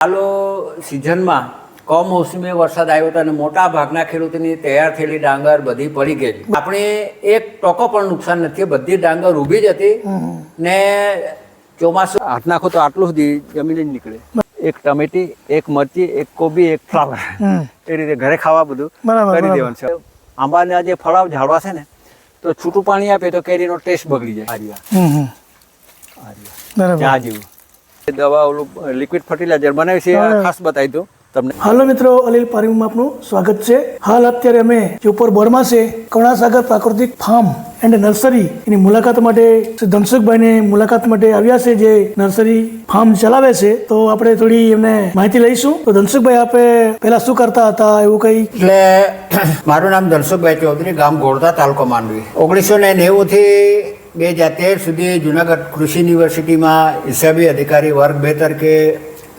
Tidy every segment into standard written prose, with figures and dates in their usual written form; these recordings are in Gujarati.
ચાલો સિઝનમાં કમોસમી વરસાદ આવ્યો હતો અને મોટા ભાગના ખેડૂતોની તૈયાર થયેલી ડાંગર બધી પડી ગઈ. આપણે એક ટકો પણ નુકસાન નથી, બધી ડાંગર ઊભી જ હતી ને ચોમાસું હાથ નાખો તો આટલું સુધી જમીન જ નીકળે. એક ટમેટી, એક મરચી, એક કોબી, એક ફ્લાવર, એ રીતે ઘરે ખાવા બધું કરી દેવાનું છે. આંબાના જે ફળાવ ઝાડવા છે ને તો છૂટું પાણી આપે તો કેરીનો ટેસ્ટ બગડી જાય. ચા જેવું દવા ઓલું લિક્વિડ ફર્ટિલાઇઝર બનાવી છે, ખાસ બતાવી દઉં તમને. હાલો મિત્રો, અલીલ પાર્કમાં આપનું સ્વાગત છે. હાલ અત્યારે અમે જે ઉપર બોર્ડમાં છે કરુણાસાગર પ્રાકૃતિક ફાર્મ એન્ડ નર્સરી એની મુલાકાત માટે શ્રી ધનસુખભાઈને મુલાકાત માટે આવ્યા છે, જે નર્સરી ફાર્મ ચલાવે છે. તો આપણે થોડી એમને માહિતી લઈશું. તો ધનસુખભાઈ, આપે પહેલા શું કરતા હતા એવું કઈ? એટલે મારું નામ ધનસુખભાઈ ચૌધરી, ગામ ગોળધા, તાલુકો માંડવી. 1990 થી 2013 સુધી જુનાગઢ કૃષિ યુનિવર્સિટીમાં હિસાબી અધિકારી વર્ગ 2 તરીકે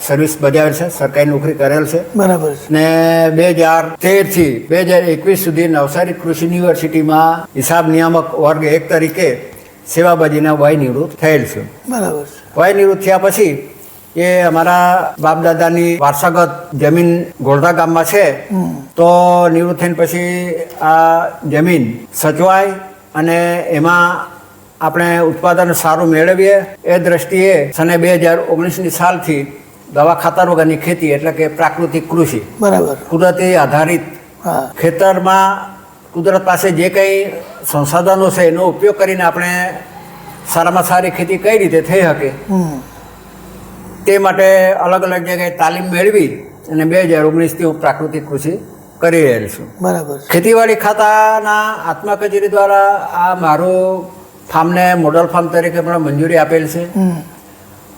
સર્વિસ બજાવેલ છે, સરકારી નોકરી કરેલ છે. બરાબર. ને 2013 થી 2021 સુધી નવસારી કૃષિ યુનિવર્સિટીમાં હિસાબ નિયામક વર્ગ 1 તરીકે સેવા બજીના વય નિવૃત્ત થયેલ છે. બરાબર. વય નિવૃત્ત થયા પછી એ અમારા બાપ દાદાની વારસાગત જમીન ગોળધા ગામમાં છે. તો નિવૃત્ત થઈને પછી આ જમીન સચવાય અને એમાં આપણે ઉત્પાદન સારું મેળવીએ એ દ્રષ્ટિએ સને 2019ની સાલથી દવા ખાતર વગરની ખેતી એટલે કે પ્રાકૃતિક કૃષિ, બરાબર, કુદરતી આધારિત ખેતરમાં કુદરત પાસે જે કંઈ સંસાધનો છે એનો ઉપયોગ કરીને આપણે સારામાં સારી ખેતી કઈ રીતે થઈ શકે તે માટે અલગ અલગ જગ્યાએ તાલીમ મેળવી અને 2019થી હું પ્રાકૃતિક કૃષિ કરી રહેલ છું. બરાબર. ખેતીવાડી ખાતાના આત્મા કચેરી દ્વારા આ મારું ફાર્મને મોડલ ફાર્મ તરીકે પણ મંજૂરી આપેલ છે.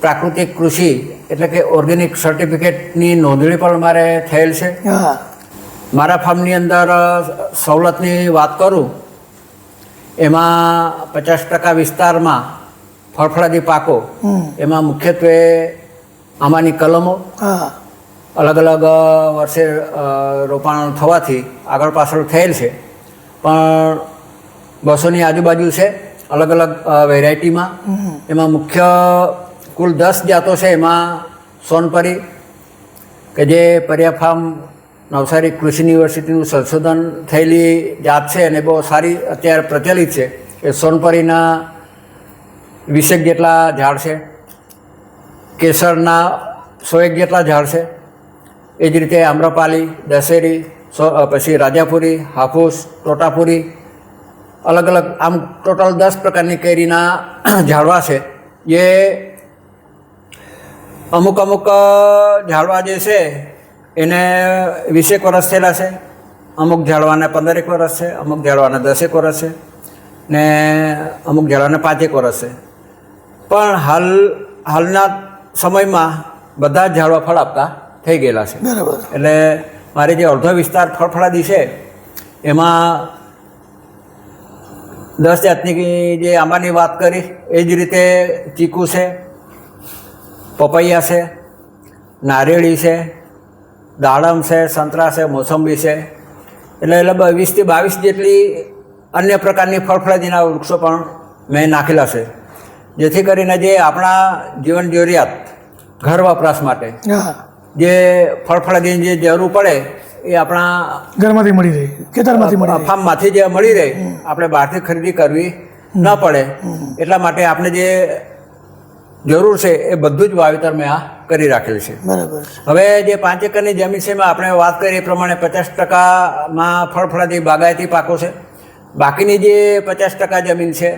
પ્રાકૃતિક કૃષિ એટલે કે ઓર્ગેનિક સર્ટિફિકેટની નોંધણી પણ મારે થયેલ છે. મારા ફાર્મની અંદર સવલતની વાત કરું એમાં 50% વિસ્તારમાં ફળફળાદી પાકો, એમાં મુખ્યત્વે આંબાની કલમો અલગ અલગ વર્ષે રોપાણ થવાથી આગળ પાછળ થયેલ છે, પણ 200ની આજુબાજુ છે અલગ અલગ વેરાયટીમાં. એમાં મુખ્ય કુલ 10 જાતો છે. એમાં સોનપરી કે જે પર્યા ફાર્મ નવસારી કૃષિ યુનિવર્સિટીનું સંશોધન થયેલી જાત છે અને બહુ સારી અત્યારે પ્રચલિત છે. એ સોનપરીના 20 જેટલા ઝાડ છે, કેસરના 100 જેટલા ઝાડ છે. એ જ રીતે આમ્રપાલી, દશેરી, પછી રાજાપુરી, હાફૂસ, ટોટાપુરી, અલગ અલગ આમ ટોટલ 10 પ્રકારની કેરીના ઝાડવા છે. જે અમુક ઝાડવા જે છે એને 20 વર્ષ થયેલા છે, અમુક ઝાડવાને 15 વર્ષ છે, અમુક ઝાડવાને 10 વર્ષ છે ને અમુક ઝાડવાને 5 વર્ષ છે. પણ હાલના સમયમાં બધા જ ઝાડવા ફળ આપતા થઈ ગયેલા છે. બરાબર. એટલે મારી જે અડધો વિસ્તાર ફળફળાદી છે એમાં 10 જાતની જે આંબાની વાત કરી એ જ રીતે ચીકુ છે, પપૈયા છે, નારિયેળી છે, દાડમ છે, સંતરા છે, મોસંબી છે. એટલે 20 થી 22 જેટલી અન્ય પ્રકારની ફળફળાદીના વૃક્ષો પણ મેં નાખેલા છે, જેથી કરીને જે આપણા જીવન જરૂરિયાત ઘર વપરાશ માટે જે ફળફળાદીની જે જરૂર પડે એ આપણા ઘરમાંથી મળી રહે, ખેતરમાંથી મળી રહે, ફાર્મમાંથી જે મળી રહે, આપણે બહારથી ખરીદી કરવી ન પડે. એટલા માટે આપણે જે જરૂર છે એ બધું જ વાવેતર મેં આ કરી રાખેલ છે. બરાબર. હવે જે 5 એકરની જમીન છે એમાં આપણે વાત કરીએ એ પ્રમાણે 50%માં ફળફળાદી બાગાયતી પાકો છે. બાકીની જે 50% જમીન છે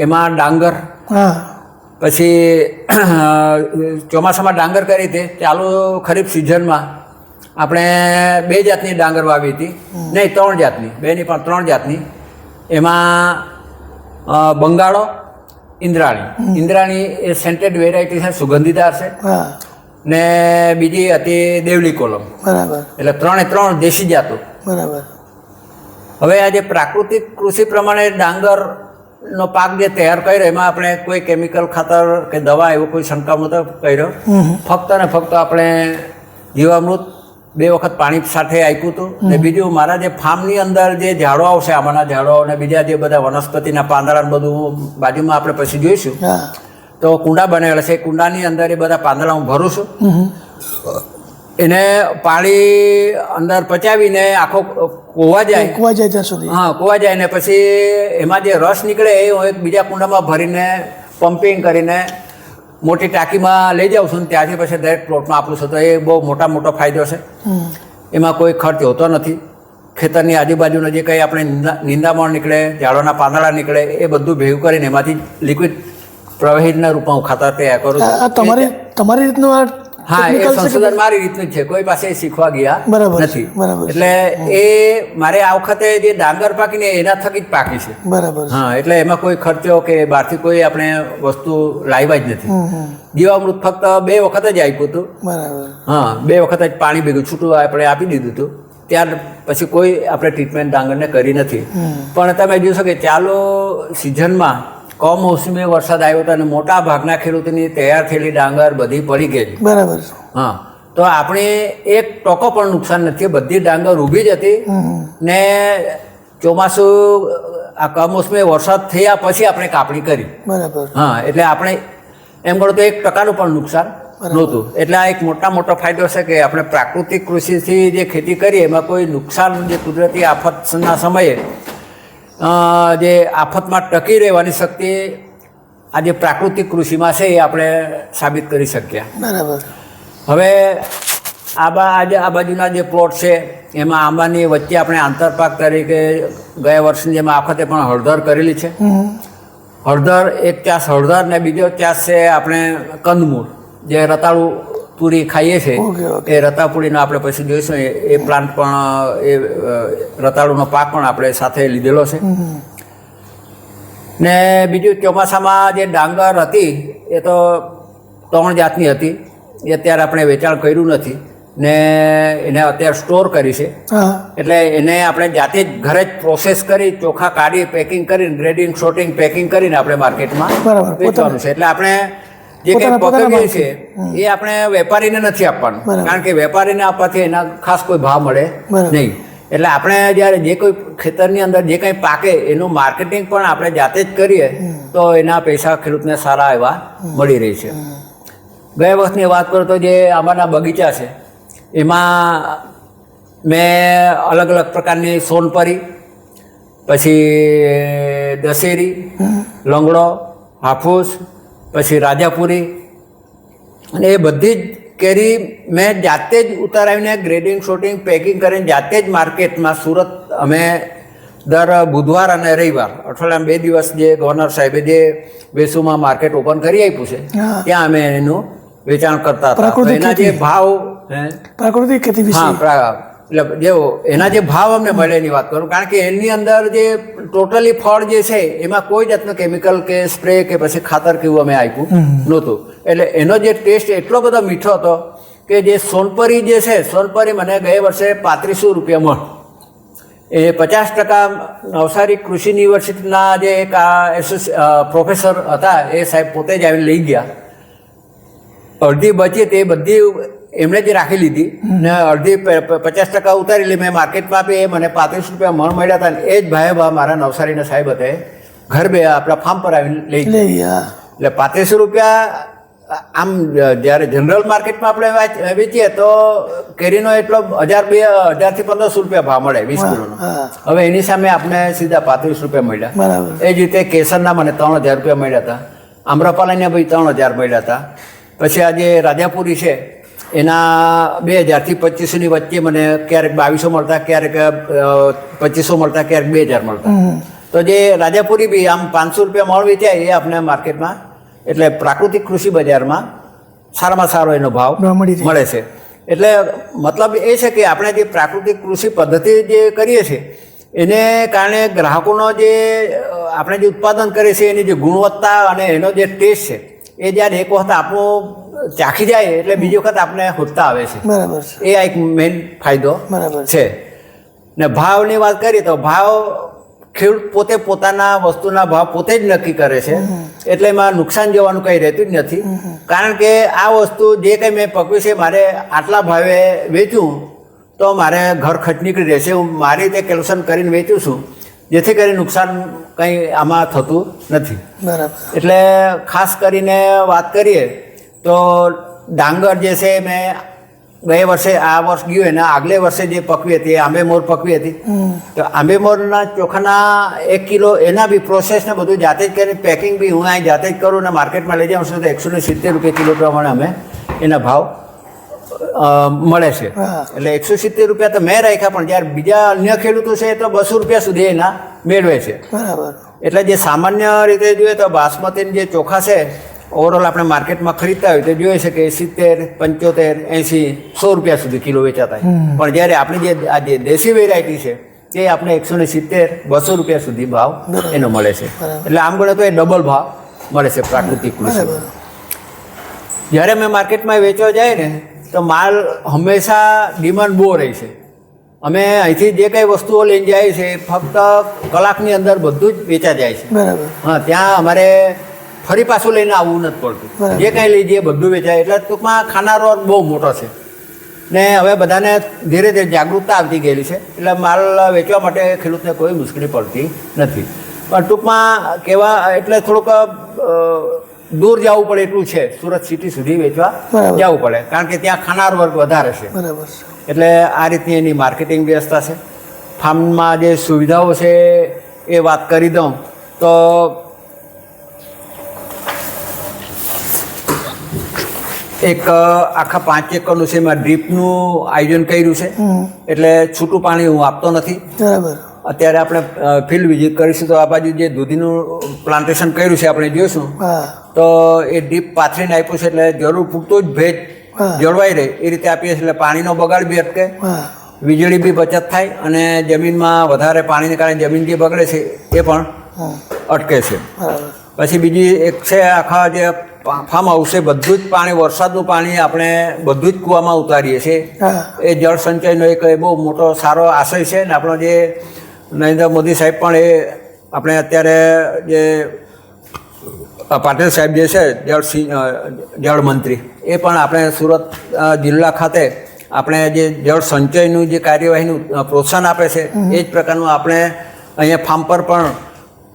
એમાં ડાંગર, પછી ચોમાસામાં ડાંગર કરી હતી. ચાલુ ખરીફ સિઝનમાં આપણે 2 જાતની ડાંગર વાવી હતી, નહીં 3 જાતની, 2 નહીં પણ 3 જાતની. એમાં બંગાળો, ઇન્દ્રાણી એ સેન્ટેડ વેરાયટી છે, સુગંધીદાર છે. ને બીજી હતી દેવલી કોલમ. બરાબર. એટલે 3 દેશી જાતો. બરાબર. હવે આ જે પ્રાકૃતિક કૃષિ પ્રમાણે ડાંગરનો પાક જે તૈયાર કર્યો એમાં આપણે કોઈ કેમિકલ ખાતર કે દવા એવો કોઈ છંટકાવ નહોતો કર્યો. ફક્ત ને ફક્ત આપણે જીવામૃત 2 વખત પાણી સાથે આપ્યું હતું. ને બીજું મારા જે ફાર્મની અંદર જે ઝાડવાઓ છે, આમાંના ઝાડવાઓ અને બીજા જે બધા વનસ્પતિના પાંદડા બધું બાજુમાં આપણે પછી જોઈશું. તો કુંડા બનાવેલા છે, કુંડાની અંદર એ બધા પાંદડા હું ભરું છું. એને પાણી અંદર પચાવીને આખો કોવા જાય, કુવા જાય ત્યાં સુધી. હા કોવા જાય ને પછી એમાં જે રસ નીકળે એ હું એક બીજા કુંડામાં ભરીને પમ્પિંગ કરીને મોટી ટાંકીમાં લઈ જાઉં છું ને ત્યાંથી પછી દરેક પ્લોટમાં આપું છું. તો એ બહુ મોટો ફાયદો છે. એમાં કોઈ ખર્ચ હોતો નથી. ખેતરની આજુબાજુનો જે કંઈ આપણે નિંદામણ નીકળે, ઝાડોના પાંદડા નીકળે એ બધું ભેગું કરીને એમાંથી લિક્વિડ પ્રવાહીના રૂપમાં હું ખાતર તૈયાર કરું આ છું. તમારી રીતનું આ હા, એ technical છે કે- સંશોધન મારી રીતનું જ છે, કોઈ પાસે શીખવા ગયા બરાબર છે, નથી. બરાબર છે. એટલે એ મારે આ વખતે જે ડાંગર પાકીને એના થકી જ પાકી છે. બરાબર છે. હા, એટલે એમાં કોઈ ખર્ચો કે બહારથી કોઈ આપણે વસ્તુ લાવ્યા જ નથી. જીવામૃત ફક્ત 2 વખત જ આપ્યું હતું. બરાબર. હા, 2 વખત જ પાણી ભેગું છૂટું આપણે આપી દીધું હતું. ત્યાર પછી કોઈ આપણે ટ્રીટમેન્ટ ડાંગરને કરી નથી. પણ તમે જોશો કે ચાલુ સિઝનમાં કમોસમી વરસાદ આવ્યો હતો અને મોટા ભાગના ખેડૂતોની તૈયાર થયેલી ડાંગર બધી પડી ગઈ. બરાબર છે. હા, તો આપણે એક ટકો પણ નુકસાન નથી. બધી ડાંગર ઊભી જ હતી ને ચોમાસું આ કમોસમી વરસાદ થયા પછી આપણે કાપણી કરી. બરાબર. હા, એટલે આપણે એમ ગણો તો 1% પણ નુકસાન નહોતું. એટલે આ એક મોટો ફાયદો છે કે આપણે પ્રાકૃતિક કૃષિથી જે ખેતી કરીએ એમાં કોઈ નુકસાન, જે કુદરતી આફતના સમયે જે આફતમાં ટકી રહેવાની શક્તિ આ જે પ્રાકૃતિક કૃષિમાં છે એ આપણે સાબિત કરી શક્યા. બરાબર. હવે આ બાજુના જે પ્લોટ છે એમાં આંબાની વચ્ચે આપણે આંતરપાક તરીકે ગયા વર્ષની જેમ આ વખતે પણ હળદર કરેલી છે. હળદર, એક ચાસ હળદર ને બીજો ચાસ છે આપણે કંદમૂળ, જે રતાળુ પૂરી ખાઈએ છીએ. ઓકે. એ રતાપુરીનો આપણે પછી જોઈશું. એ પ્લાન્ટ પણ, એ રતાળુનો પાક પણ આપણે સાથે લીધેલો છે. ને બીજું ચોમાસામાં જે ડાંગર હતી એ તો 3 જાતની હતી. એ અત્યારે આપણે વેચાણ કર્યું નથી ને એને અત્યારે સ્ટોર કરી છે. હા. એટલે એને આપણે જાતે જ ઘરે જ પ્રોસેસ કરી, ચોખા કાઢી, પેકિંગ કરીને, ગ્રેડિંગ, શોર્ટિંગ, પેકિંગ કરીને આપણે માર્કેટમાં બરાબર. વેચવાનું છે. એટલે આપણે જે કંઈ પકવીએ છીએ એ આપણે વેપારીને નથી આપવાનું. બરાબર. કારણ કે વેપારીને આપવાથી એના ખાસ કોઈ ભાવ મળે બરાબર. નહીં. એટલે આપણે જ્યારે જે કોઈ ખેતરની અંદર જે કંઈ પાકે એનું માર્કેટિંગ પણ આપણે જાતે જ કરીએ તો એના પૈસા ખેડૂતને સારા એવા મળી રહે છે. ગયા વર્ષની વાત કરું તો જે આંબાના બગીચા છે એમાં મેં અલગ પ્રકારની સોનપરી, પછી દશેરી, લંગડો, હાફૂસ, પછી રાજાપુરી અને એ બધી જ કેરી મેં જાતે જ ઉતારાવીને ગ્રેડિંગ, શોટિંગ, પેકિંગ કરીને જાતે જ માર્કેટમાં સુરત અમે દર બુધવાર અને રવિવાર અઠવાડિયામાં 2 દિવસ જે ગવર્નર સાહેબે જે વેસુમાં માર્કેટ ઓપન કરી આપ્યું છે ત્યાં અમે એનું વેચાણ કરતા હતા. તો એના જે ભાવ, પ્રાકૃતિક ખેતી વિશે. હા, એટલે જેવો એના જે ભાવ અમને મળે એની વાત કરું. કારણ કે એની અંદર જે ટોટલી ફળ જે છે એમાં કોઈ જાતનું કેમિકલ કે સ્પ્રે કે પછી ખાતર કેવું અમે આપ્યું નહોતું. એટલે એનો જે ટેસ્ટ એટલો બધો મીઠો હતો કે જે સોનપરી જે છે, સોનપરી મને ગયા વર્ષે 3500 રૂપિયા મણ. એ 50% નવસારી કૃષિ યુનિવર્સિટીના જે એક પ્રોફેસર હતા એ સાહેબ પોતે જ આવીને લઈ ગયા. અડધી બચી તે બધી એમણે જ રાખી લીધી ને અડધી 50% ઉતારી લી. મેં માર્કેટમાં આપી, એ મને 35 રૂપિયા મણ મળ્યા હતા. ને એ જ ભાઈ મારા નવસારીના સાહેબ હતા ઘર બે આપણા ફાર્મ પર આવીને લઈ ગયા. એટલે 3500 રૂપિયા આમ જ્યારે જનરલ માર્કેટમાં આપણે વેચીએ તો કેરીનો એટલો 1000 થી 1500 રૂપિયા ભાવ મળે 20 કિલોનો. હવે એની સામે આપણે સીધા 35 રૂપિયા મળ્યા. એ જ રીતે કેસરના મને 3000 રૂપિયા મળ્યા હતા. આમ્રપાલાને ભાઈ 3000 મળ્યા હતા. પછી આ જે રાજાપુરી છે એના 2000 થી 2500 ની વચ્ચે મને ક્યારેક 2200 મળતા, ક્યારેક 2500 મળતા, ક્યારેક 2000 મળતા. તો જે રાજાપુરી બી આમ 500 રૂપિયા મણ વેચાય એ આપણે માર્કેટમાં, એટલે પ્રાકૃતિક કૃષિ બજારમાં સારામાં સારો એનો ભાવ મળે છે. એટલે મતલબ એ છે કે આપણે જે પ્રાકૃતિક કૃષિ પદ્ધતિ જે કરીએ છીએ એને કારણે ગ્રાહકોનો જે આપણે જે ઉત્પાદન કરીએ છીએ એની જે ગુણવત્તા અને એનો જે ટેસ્ટ છે એ જ્યારે એક વખત આપણું ચાખી જાય એટલે બીજી વખત આપણે હોતા આવે છે. બરાબર. એ આ એક મેઇન ફાયદો છે. ને ભાવની વાત કરીએ તો ભાવ ખેડૂત પોતે પોતાના વસ્તુના ભાવ પોતે જ નક્કી કરે છે. એટલે એમાં નુકસાન જવાનું કંઈ રહેતું જ નથી. કારણ કે આ વસ્તુ જે કંઈ મેં પકવી છે મારે આટલા ભાવે વેચું તો મારે ઘર ખર્ચ નીકળી રહેશે. હું મારી રીતે કેલ્ક્યુલેશન કરીને વેચું છું જેથી કરીને નુકસાન કંઈ આમાં થતું નથી. બરાબર. એટલે ખાસ કરીને વાત કરીએ તો ડાંગર જે છે મેં ગયા વર્ષે આ વર્ષ ગયું એના આગલે વર્ષે જે પકવી હતી એ આંબે મોર પકવી હતી. તો આંબે મોરના ચોખાના 1 કિલો એના બી પ્રોસેસ ને બધું જાતે જ કરીને પેકિંગ બી હું અહીં જાતે જ કરું ને માર્કેટમાં લઈ જાઉં છું તો 170 રૂપિયા કિલો પ્રમાણે અમે એના ભાવ મળે છે. એટલે 170 રૂપિયા તો મેં રાખ્યા, પણ જ્યારે બીજા અન્ય ખેડૂતો છે તો 200 રૂપિયા સુધી એના મેળવે છે. બરાબર. એટલે જે સામાન્ય રીતે જોઈએ તો બાસમતી જે ચોખા છે ઓવરઓલ આપણે માર્કેટમાં ખરીદતા હોય તો જોઈએ છે કે 70, 75, 80, 100 રૂપિયા સુધી કિલો વેચાતા હોય. પણ જ્યારે આપણી જે આ જે દેશી વેરાયટી છે તે આપણે 170, 200 રૂપિયા સુધી ભાવ એનો મળે છે. એટલે આમ ગણે તો એ ડબલ ભાવ મળે છે પ્રાકૃતિક કૃષિ. જ્યારે અમે માર્કેટમાં વેચવા જાય ને તો માલ હંમેશા ડિમાન્ડ બહુ રહી છે. અમે અહીંથી જે કંઈ વસ્તુઓ લઈને જાય છે ફક્ત કલાકની અંદર બધું જ વેચા જાય છે. બરાબર. હા, ત્યાં અમારે ફરી પાછું લઈને આવવું નથી પડતું. જે કંઈ લઈ જઈએ બધું વેચાય. એટલે ટૂંકમાં ખાનારો બહુ મોટો છે ને હવે બધાને ધીરે ધીરે જાગૃતતા આવતી ગયેલી છે. એટલે માલ વેચવા માટે ખેડૂતને કોઈ મુશ્કેલી પડતી નથી. પણ ટૂંકમાં કહેવા એટલે થોડુંક દૂર જવું પડે એટલું છે. સુરત સિટી સુધી વેચવા જવું પડે કારણ કે ત્યાં ખાનાર વર્ગ વધારે છે. બરાબર. એટલે આ રીતની એની માર્કેટિંગ વ્યવસ્થા છે. ફાર્મમાં જે સુવિધાઓ છે એ વાત કરી દઉં તો એક આખા 5 એકરનું છે એમાં ડ્રીપનું આયોજન કર્યું છે. એટલે છૂટું પાણી હું આપતો નથી. બરાબર. અત્યારે આપણે ફિલ્ડ વિઝિટ કરીશું તો આ બાજુ જે દૂધીનું પ્લાન્ટેશન કર્યું છે આપણે જોઈશું તો એ ડ્રીપ પાથરીને આપ્યું છે. એટલે જરૂર પૂરતો જ ભેજ જળવાઈ રહે એ રીતે આપીએ છીએ. એટલે પાણીનો બગાડ બી અટકે, વીજળી બી બચત થાય અને જમીનમાં વધારે પાણીને કારણે જમીન જે બગડે છે એ પણ અટકે છે. પછી બીજી એક છે આખા જે ફાર્મ હાઉસ છે બધું જ પાણી વરસાદનું પાણી આપણે બધું જ કૂવામાં ઉતારીએ છીએ. એ જળ સંચયનો એક બહુ મોટો સારો આશય છે. ને આપણો જે નરેન્દ્ર મોદી સાહેબ પણ એ આપણે અત્યારે જે પાટીલ સાહેબ જે છે જળ મંત્રી એ પણ આપણે સુરત જિલ્લા ખાતે આપણે જે જળ સંચયનું જે કાર્યવાહીનું પ્રોત્સાહન આપે છે એ જ પ્રકારનું આપણે અહીંયા ફાર્મ પર પણ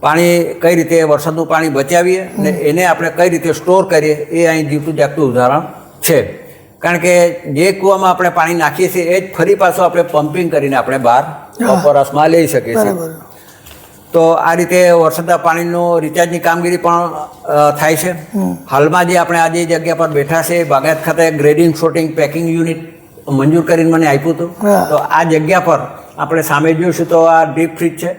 પાણી કઈ રીતે વરસાદનું પાણી બચાવીએ ને એને આપણે કઈ રીતે સ્ટોર કરીએ એ અહીં જીવતું જાગતું ઉદાહરણ છે. કારણ કે જે કૂવામાં આપણે પાણી નાખીએ છીએ એ જ ફરી પાછું આપણે પમ્પિંગ કરીને આપણે બહાર વપરાશમાં લઈ શકીએ છીએ. તો આ રીતે વરસાદના પાણીનો રિચાર્જની કામગીરી પણ થાય છે. હાલમાં જે આપણે આજે જગ્યા પર બેઠા છે બાગાયત ખાતે ગ્રેડિંગ શોર્ટિંગ પેકિંગ યુનિટ મંજૂર કરીને મને આપ્યું હતું. તો આ જગ્યા પર આપણે સામે જોઈશું તો આ ડીપ ફ્રીજ છે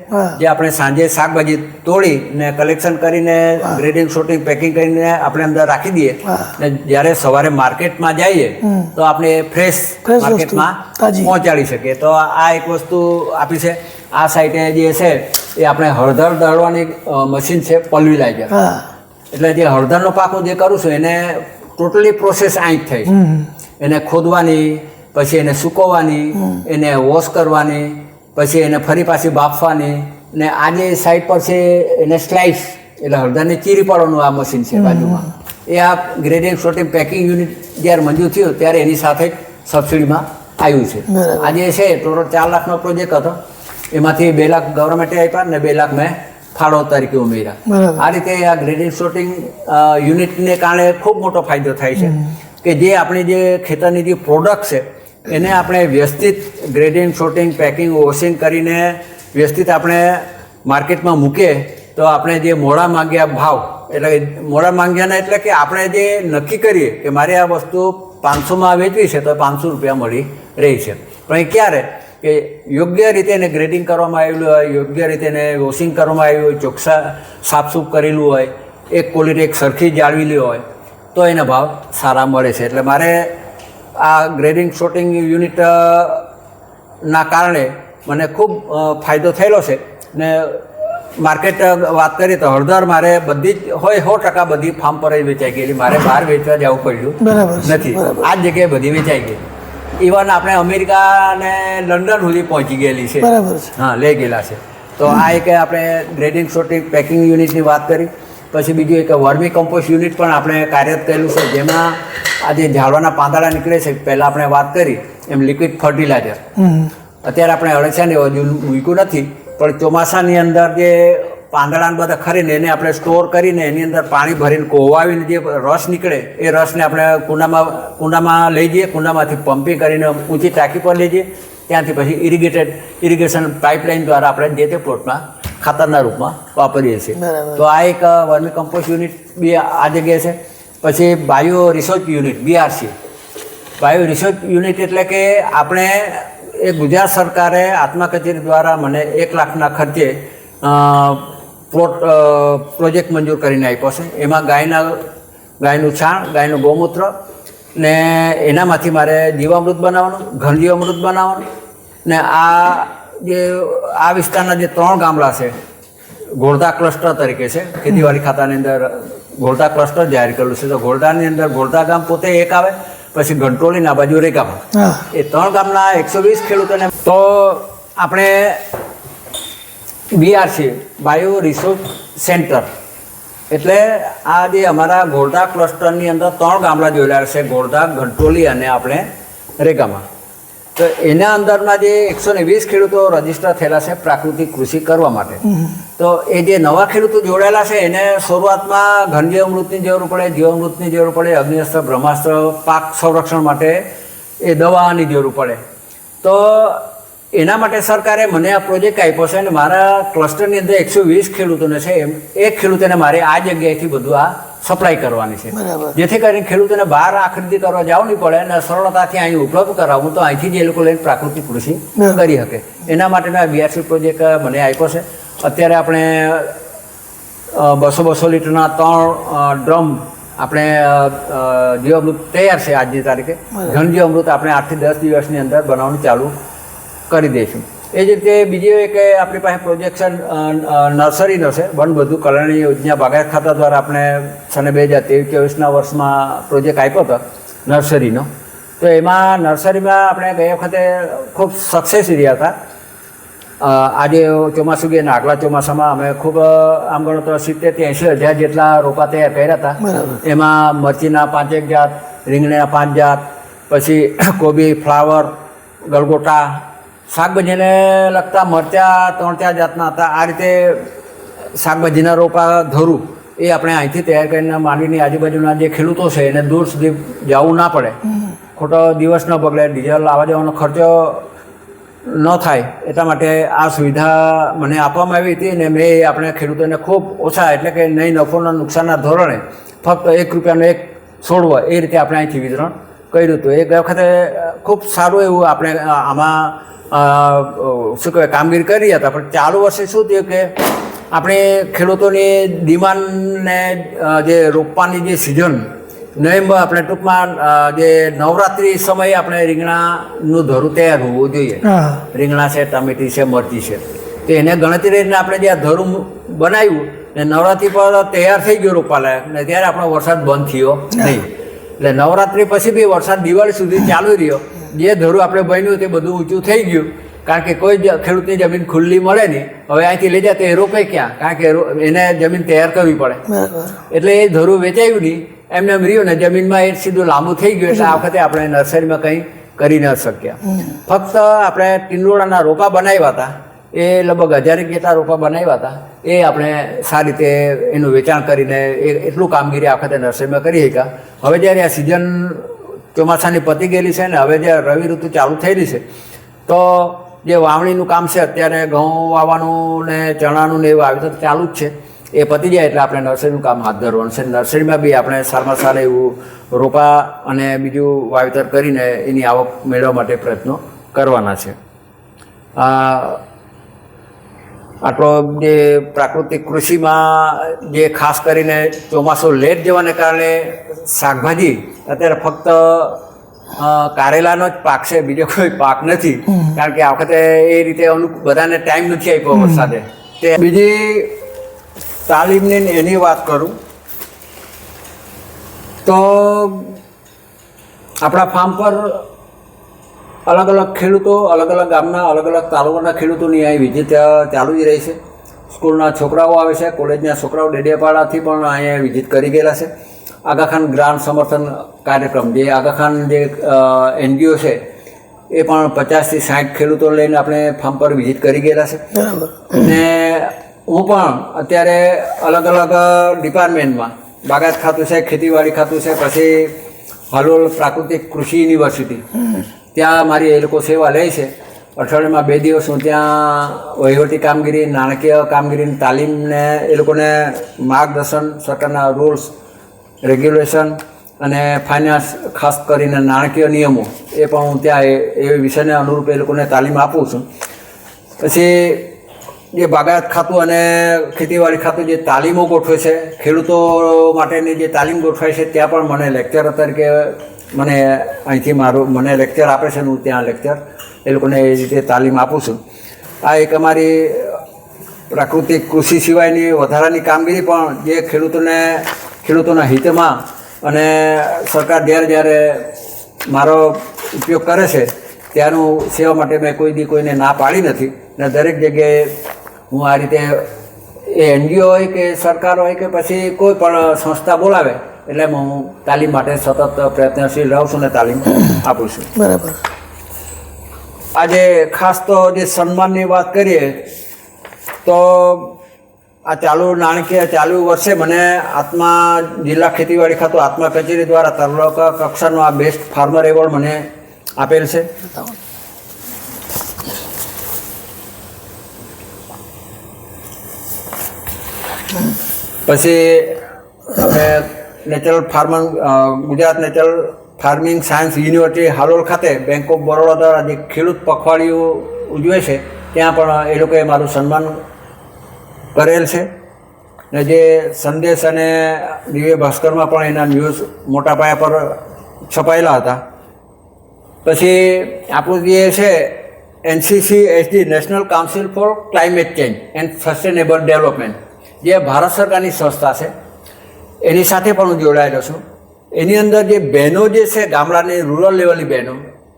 જે આપણે સાંજે શાકભાજી તોડી ને કલેક્શન કરીને ગ્રેડિંગ શોર્ટિંગ પેકિંગ કરીને આપણે અંદર રાખી દઈએ ને જ્યારે સવારે માર્કેટમાં જઈએ તો આપણે ફ્રેશ માર્કેટમાં પહોંચાડી શકીએ. તો આ એક વસ્તુ આપી છે. આ સાઈડે જે છે એ આપણે હળદર દળવાની મશીન છે પલ્વીલાઇઝર. એટલે જે હળદરનો પાક હું જે કરું છું એને ટોટલી પ્રોસેસ અહીં જ થઈ છે. એને ખોદવાની, પછી એને સૂકવવાની, એને વોશ કરવાની, પછી એને ફરી પાછી બાફવાની ને આ જે સાઈડ પર છે એને સ્લાઇસ એટલે હળદરને ચીરી પાડવાનું આ મશીન છે બાજુમાં. એ આ ગ્રેડિંગ શોર્ટિંગ પેકિંગ યુનિટ જ્યારે મંજૂર થયું ત્યારે એની સાથે જ સબસિડીમાં આવ્યું છે. આજે છે ટોટલ 4 લાખનો પ્રોજેક્ટ હતો. એમાંથી 2 લાખ ગવર્મેન્ટે આપ્યા ને 2 લાખ મેં ફાળો તરીકે ઉમેર્યા. આ રીતે આ ગ્રેડિંગ શોર્ટિંગ યુનિટને કારણે ખૂબ મોટો ફાયદો થાય છે કે જે આપણી જે ખેતરની જે પ્રોડક્ટ છે એને આપણે વ્યવસ્થિત ગ્રેડિંગ શોર્ટિંગ પેકિંગ વોશિંગ કરીને વ્યવસ્થિત આપણે માર્કેટમાં મૂકીએ તો આપણે જે મોડા માંગ્યા ભાવ એટલે મોડા માંગ્યાના એટલે કે આપણે જે નક્કી કરીએ કે મારે આ વસ્તુ 500માં વેચવી છે તો 500 રૂપિયા મળી રહી છે. પણ એ ક્યારે કે યોગ્ય રીતે એને ગ્રેડિંગ કરવામાં આવેલું હોય, યોગ્ય રીતે એને વોશિંગ કરવામાં આવ્યું હોય, ચોખ્ખા સાફસૂફ કરેલું હોય, એક ક્વોલિટી એક સરખી જાળવેલી હોય તો એના ભાવ સારા મળે છે. એટલે મારે આ ગ્રેડિંગ શોર્ટિંગ યુનિટ ના કારણે મને ખૂબ ફાયદો થયેલો છે. ને માર્કેટ વાત કરીએ તો હળદર મારે બધી જ હોય 100% બધી ફાર્મ પર જ વેચાઈ ગયેલી. મારે બહાર વેચવા જવું પડ્યું નથી. આ જ જગ્યાએ બધી વેચાઈ ગઈ. ઇવન આપણે અમેરિકા અને લંડન સુધી પહોંચી ગયેલી છે. હા, લઈ ગયેલા છે. તો આ એક આપણે ગ્રેડિંગ શોર્ટિંગ પેકિંગ યુનિટની વાત કરી. પછી બીજું એક વર્મી કમ્પોસ્ટ યુનિટ પણ આપણે કાર્યરત કરેલું છે જેમાં આ જે ઝાડવાના પાંદડા નીકળે છે પહેલાં આપણે વાત કરી એમ લિક્વિડ ફર્ટિલાઇઝર અત્યારે આપણે અળસિયાને હજુ મૂક્યું નથી પણ ચોમાસાની અંદર જે પાંદડાને બધા ખરીને એને આપણે સ્ટોર કરીને એની અંદર પાણી ભરીને કોવાવીને જે રસ નીકળે એ રસને આપણે કુંડામાં લઈ જઈએ, કુંડામાંથી પમ્પિંગ કરીને ઊંચી ટાંકી પર લઈ જઈએ, ત્યાંથી પછી ઇરિગેશન પાઇપલાઇન દ્વારા આપણે જે તે પ્લોટમાં ખાતરના રૂપમાં વાપરીએ છીએ. તો આ એક વર્મી કમ્પોસ્ટ યુનિટ બી આ જગ્યાએ છે. પછી bio research unit BRC. Bio research unit એટલે કે આપણે એ ગુજરાત સરકારે આત્મા કચેરી દ્વારા મને 1 લાખના ખર્ચે પ્રોજેક્ટ મંજૂર કરીને આપ્યો છે. એમાં ગાયનું છાણ, ગાયનું ગૌમૂત્ર ને એનામાંથી મારે જીવામૃત બનાવવાનું, ઘન જીવામૃત બનાવવાનું ને આ વિસ્તારના જે 3 ગામડા છે ઘોડદા ક્લસ્ટર તરીકે છે, ખેતીવાડી ખાતાની અંદર ઘોડદા ક્લસ્ટર જાહેર કરેલું છે. તો ઘોડદાની અંદર ઘોડદા ગામ પોતે એક આવે, પછી ઘંટોળી આ બાજુ રેગામાં, એ 3 ગામના 120 ખેડૂતોને તો આપણે BRC બાયો રિસોર્સ સેન્ટર એટલે આ જે અમારા ઘોડદા ક્લસ્ટરની અંદર 3 ગામડા જોયેલા છે, ઘોડદા, ઘંટોળી અને આપણે રેગામાં. તો એના અંદરના જે 120 ખેડૂતો રજીસ્ટર થયેલા છે પ્રાકૃતિક કૃષિ કરવા માટે. તો એ જે નવા ખેડૂતો જોડાયેલા છે એને શરૂઆતમાં ઘન જીવામૃતની જરૂર પડે, જીવામૃતની જરૂર પડે, અગ્નિઅસ્ત્ર, બ્રહ્માસ્ત્ર, પાક સંરક્ષણ માટે એ દવાની જરૂર પડે. તો એના માટે સરકારે મને આ પ્રોજેક્ટ આપ્યો છે અને મારા ક્લસ્ટરની અંદર 120 ખેડૂતોને છે, એમ એક ખેડૂતોને મારે આ જગ્યાએથી બધું આ સપ્લાય કરવાની છે, જેથી કરીને ખેડૂતોને બહાર આ ખરીદી કરવા જવું નહીં પડે અને સરળતાથી અહીં ઉપલબ્ધ કરાવું, તો અહીંથી જ એ લોકો લઈને પ્રાકૃતિક કૃષિ કરી શકે. એના માટેનો આ BRC પ્રોજેક્ટ મને આપ્યો છે. અત્યારે આપણે 200 લીટરના 3 ડ્રમ આપણે જીવામૃત તૈયાર છે આજની તારીખે. ઘન જીવામૃત આપણે 8 થી 10 દિવસની અંદર બનાવવાનું ચાલુ કરી દઈશું. એ જ રીતે બીજી એક આપણી પાસે પ્રોજેક્શન નર્સરીનો છે. વનબંધુ કલ્યાણ યોજના બાગાયત ખાતા દ્વારા આપણે 2023-24ના વર્ષમાં પ્રોજેક્ટ આપ્યો હતો નર્સરીનો. તો એમાં નર્સરીમાં આપણે ગયા વખતે ખૂબ સક્સેસ રહ્યા હતા. આજે ચોમાસું ગયા અને આગલા ચોમાસામાં અમે ખૂબ આમ ગણો તો 70-80 હજાર જેટલા રોપા તૈયાર કર્યા હતા. એમાં મરચીના 5 જાત, રીંગણીના 5 જાત, પછી કોબી, ફ્લાવર, ગલગોટા, શાકભાજીને લગતા મરચાં 3-4 જાતના હતા. આ રીતે શાકભાજીના રોપા ધરું એ આપણે અહીંથી તૈયાર કરીને માંડવીની આજુબાજુના જે ખેડૂતો છે એને દૂર સુધી જવું ના પડે, ખોટો દિવસ ન બગડે, ડીઝલ આવવા જવાનો ખર્ચો ન થાય, એટલા માટે આ સુવિધા મને આપવામાં આવી હતી. અને મેં આપણે ખેડૂતોને ખૂબ ઓછા એટલે કે નહીં નફોના નુકસાનના ધોરણે ફક્ત 1 રૂપિયાનો એક છોડવો એ રીતે આપણે અહીંથી વિતરણ કર્યું હતું. એ ગયા વખતે ખૂબ સારું એવું આપણે આમાં શું કહેવાય કામગીરી કરી હતા. પણ ચાલુ વર્ષે શું થયું કે આપણે ખેડૂતોની ડિમાન્ડને જે રોપવાની જે સિઝન નવેમ્બર આપણે ટૂંકમાં જે નવરાત્રિ સમયે આપણે રીંગણાનું ધરું તૈયાર હોવું જોઈએ. રીંગણા છે, ટમેટી છે, મરચી છે, તો એને ગણતરી રહીને આપણે જે આ ધરું બનાવ્યું ને નવરાત્રિ પર તૈયાર થઈ ગયો રોપા લાયક ને ત્યારે આપણો વરસાદ બંધ થયો નહીં. એટલે નવરાત્રિ પછી બી વરસાદ દિવાળી સુધી ચાલુ રહ્યો. જે ધરું આપણે બન્યું તે બધું ઊંચું થઈ ગયું, કારણ કે કોઈ ખેડૂતની જમીન ખુલ્લી મળે નહીં. હવે અહીંથી લઈ જાય તો એ રોપે ક્યાં, કારણ કે એને જમીન તૈયાર કરવી પડે. એટલે એ ધરું વેચાયું નહીં, એમને એમ રહ્યું ને જમીનમાં એ સીધું લાંબુ થઈ ગયું. એટલે આ વખતે આપણે નર્સરીમાં કંઈ કરી ન શક્યા. ફક્ત આપણે ટીંડોળાના રોપા બનાવ્યા હતા, એ લગભગ 1000 જેટલા રોપા બનાવ્યા હતા. એ આપણે સારી રીતે એનું વેચાણ કરીને એટલું કામગીરી આ વખતે નર્સરીમાં કરી શક્યા. હવે જ્યારે આ સિઝન ચોમાસાની પતી ગયેલી છે ને હવે જે રવિ ઋતુ ચાલુ થયેલી છે, તો જે વાવણીનું કામ છે અત્યારે ઘઉં વાવવાનું ને ચણાનું ને એવું વાવેતર ચાલુ જ છે. એ પતી જાય એટલે આપણે નર્સરીનું કામ હાથ ધરવાનું છે. નર્સરીમાં બી આપણે સારામાં સારા એવું રોપા અને બીજું વાવેતર કરીને એની આવક મેળવવા માટે પ્રયત્નો કરવાના છે. આટલો જે પ્રાકૃતિક કૃષિમાં જે ખાસ કરીને ચોમાસું લેટ જવાને કારણે શાકભાજી અત્યારે ફક્ત કારેલાનો જ પાક છે, બીજો કોઈ પાક નથી. કારણ કે આ વખતે એ રીતે બધાને ટાઈમ નથી આપ્યો વરસાદે. તે બીજી તાલીમની એની વાત કરું તો આપણા ફાર્મ પર અલગ અલગ ખેડૂતો, અલગ અલગ ગામના, અલગ અલગ તાલુકાના ખેડૂતોની અહીં વિઝિટ ચાલુ જ રહી છે. સ્કૂલના છોકરાઓ આવે છે, કોલેજના છોકરાઓ ડેડિયાપાડાથી પણ અહીંયા વિઝિટ કરી ગયેલા છે. આગાખાન ગ્રાન્ટ સમર્થન કાર્યક્રમ જે આગાખાન જે NGO છે એ પણ 50 થી 60 ખેડૂતો લઈને આપણે ફાર્મ પર વિઝિટ કરી ગયેલા છે. અને હું પણ અત્યારે અલગ અલગ ડિપાર્ટમેન્ટમાં બાગાયત ખાતું છે, ખેતીવાડી ખાતું છે, પછી હાલોલ પ્રાકૃતિક કૃષિ યુનિવર્સિટી ત્યાં મારી એ લોકો સેવા લે છે. અઠવાડિયામાં 2 દિવસ હું ત્યાં વહીવટી કામગીરી, નાણાકીય કામગીરીની તાલીમને એ લોકોને માર્ગદર્શન, સરકારના રૂલ્સ રેગ્યુલેશન અને ફાઇનાન્સ, ખાસ કરીને નાણાકીય નિયમો એ પણ હું ત્યાં એ વિષયને અનુરૂપ એ લોકોને તાલીમ આપું છું. પછી જે બાગાયત ખાતું અને ખેતીવાડી ખાતું જે તાલીમો ગોઠવે છે, ખેડૂતો માટેની જે તાલીમ ગોઠવાય છે, ત્યાં પણ મને લેક્ચર તરીકે મને અહીંથી મને લેક્ચર આપે છે. હું ત્યાં લેક્ચર એ લોકોને એ રીતે તાલીમ આપું છું. આ એક અમારી પ્રાકૃતિક કૃષિ સિવાયની વધારાની કામગીરી પણ જે ખેડૂતોના હિતમાં અને સરકાર જ્યારે મારો ઉપયોગ કરે છે ત્યાંનું સેવા માટે મેં કોઈ દી કોઈને ના પાડી નથી. ને દરેક જગ્યાએ હું આ રીતે એ NGO હોય કે સરકાર હોય કે પછી કોઈ પણ સંસ્થા બોલાવે એટલે હું તાલીમ માટે સતત પ્રયત્નશીલ રહું છું ને તાલીમ આપું છું. બરાબર. આજે ખાસ તો જે સન્માનની વાત કરીએ તો આ ચાલુ વર્ષે મને જિલ્લા ખેતીવાડી ખાતું આત્મા કચેરી દ્વારા તાલુકા કક્ષાનો આ બેસ્ટ ફાર્મર એવોર્ડ મને આપેલ છે. પછી Gujarat natural farming science university Halol ખાતે બેંક ઓફ બરોડા દ્વારા જે ખેડૂત પખવાડિયું ઉજવે છે ત્યાં પણ એ લોકોએ મારું સન્માન કરેલ છે. ને જે સંદેશ અને દિવ્ય ભાસ્કરમાં પણ એના ન્યૂઝ મોટા પાયા પર છપાયેલા હતા. પછી આપણું જે છે NCCHD national council four climate change and sustainable development જે ભારત સરકારની સંસ્થા છે એની સાથે પણ હું જોડાયેલો છું. એની અંદર જે બહેનો જે છે ગામડાની રૂરલ લેવલની બહેનો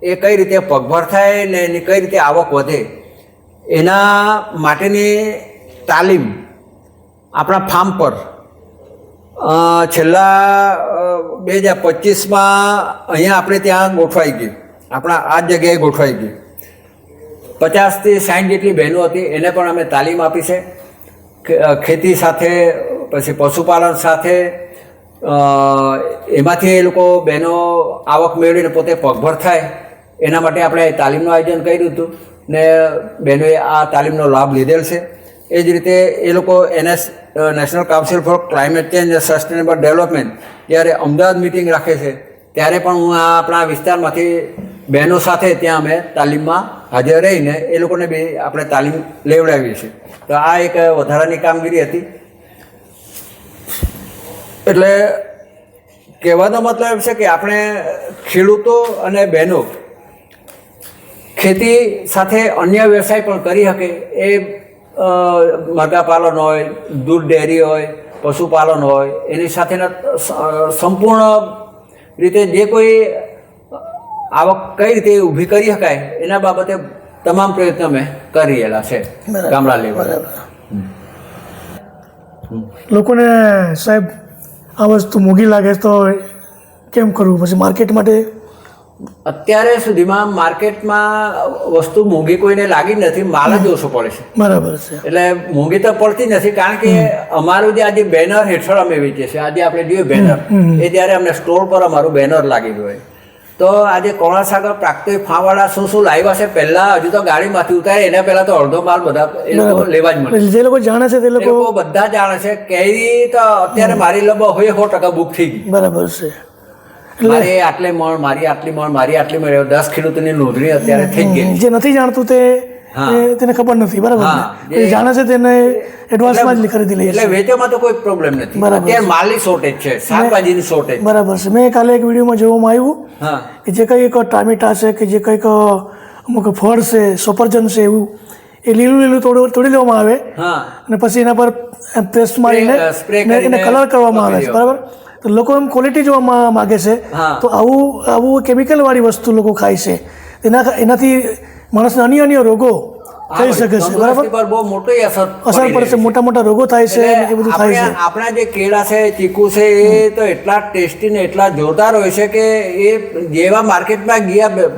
એ કઈ રીતે પગભર થાય ને એની કઈ રીતે આવક વધે એના માટેની તાલીમ આપણા ફાર્મ પર છેલ્લા 2025માં અહીંયા આપણે ત્યાં ગોઠવાઈ ગઈ, આપણા આ જગ્યાએ ગોઠવાઈ ગઈ. 50 થી 60 જેટલી બહેનો હતી, એને પણ અમે તાલીમ આપી છે. ખેતી સાથે પછી પશુપાલન સાથે એમાંથી એ લોકો બહેનો આવક મેળવીને પોતે પગભર થાય એના માટે આપણે તાલીમનું આયોજન કર્યું હતું ને બહેનોએ આ તાલીમનો લાભ લીધેલ છે. એ જ રીતે એ લોકો national council four climate change and sustainable development જ્યારે અમદાવાદ મિટિંગ રાખે છે ત્યારે પણ હું આપણા વિસ્તારમાંથી બહેનો સાથે ત્યાં અમે તાલીમમાં હાજર રહીને એ લોકોને બી આપણે તાલીમ લેવડાવીએ છીએ. તો આ એક વધારાની કામગીરી હતી. એટલે કહેવાનો મતલબ એમ છે કે આપણે ખેડૂતો અને બહેનો ખેતી સાથે અન્ય વ્યવસાય પણ કરી શકે. એ મરઘા પાલન હોય, દૂધ ડેરી હોય, પશુપાલન હોય, એની સાથેના સંપૂર્ણ રીતે જે કોઈ આવક કઈ રીતે ઊભી કરી શકાય એના બાબતે તમામ પ્રયત્નો મેં કરેલા છે ગામડા લેવલે. લોકોને સાહેબ આ વસ્તુ મોંઘી લાગે તો કેમ કરવું પછી માર્કેટ માટે? અત્યારે સુધીમાં માર્કેટમાં વસ્તુ મોંઘી કોઈને લાગી નથી, માલ જ ઓછો પડે છે. બરાબર છે. એટલે મોંઘી તો પડતી નથી કારણ કે અમારું જે આજે બેનર હેઠળ અમે વેચીએ છીએ, આજે આપણે જોઈએ બેનર એ જ્યારે અમને સ્ટોર પર અમારું બેનર લાગેલું હોય તો આજે કોણાસાગર પ્રાકૃતિક ફાર્મવાળા શું લાવ્યા છે પહેલા હજુ તો ગાડીમાંથી ઉતારે એના પહેલા તો અડધો માલ બધા એ લોકો લેવા જ મળે. જે લોકો જાણે છે તે લોકો બધા જાણે છે. કેરી તો અત્યારે મારી લગભગ 100% બુક થઈ ગઈ. બરાબર છે. મારે આટલે મણ, મારી આટલી મણ, મારી આટલી મણ, 10 ખેડૂતોની નોંધણી અત્યારે થઈ ગઈ. જે નથી જાણતું તેને ખબર નથી. બરાબર. જાણે છે તેને એડવાન્સમાં જ ખરીદી લે. એટલે વેચવામાં તો કોઈ પ્રોબ્લેમ નથી. અત્યારે માલની શોર્ટેજ છે, શાકભાજીની શોર્ટેજ. બરાબર છે. મેં કાલે એક વિડીયોમાં જોવામાં આવ્યું કે જે કંઈક ટામેટા છે કે જે કંઈક અમુક ફળ છે, સફરજન છે, એવું એ લીલું તોડી લેવામાં આવે અને પછી એના પર પેસ્ટ મારીને એને કલર કરવામાં આવે છે. બરાબર. તો લોકો એમ ક્વોલિટી જોવા માગે છે તો આવું કેમિકલ વાળી વસ્તુ લોકો ખાય છે. એનાથી માણસને અન્ય રોગો થઈ શકે છે. બરાબર. બહુ મોટી અસર પડશે, મોટા રોગો થાય છે, એ બધું થાય છે. આપણા જે કેળા છે, ચીકુ છે, એ તો એટલા ટેસ્ટી ને એટલા જોરદાર હોય છે કે એ જેવા માર્કેટમાં ગયા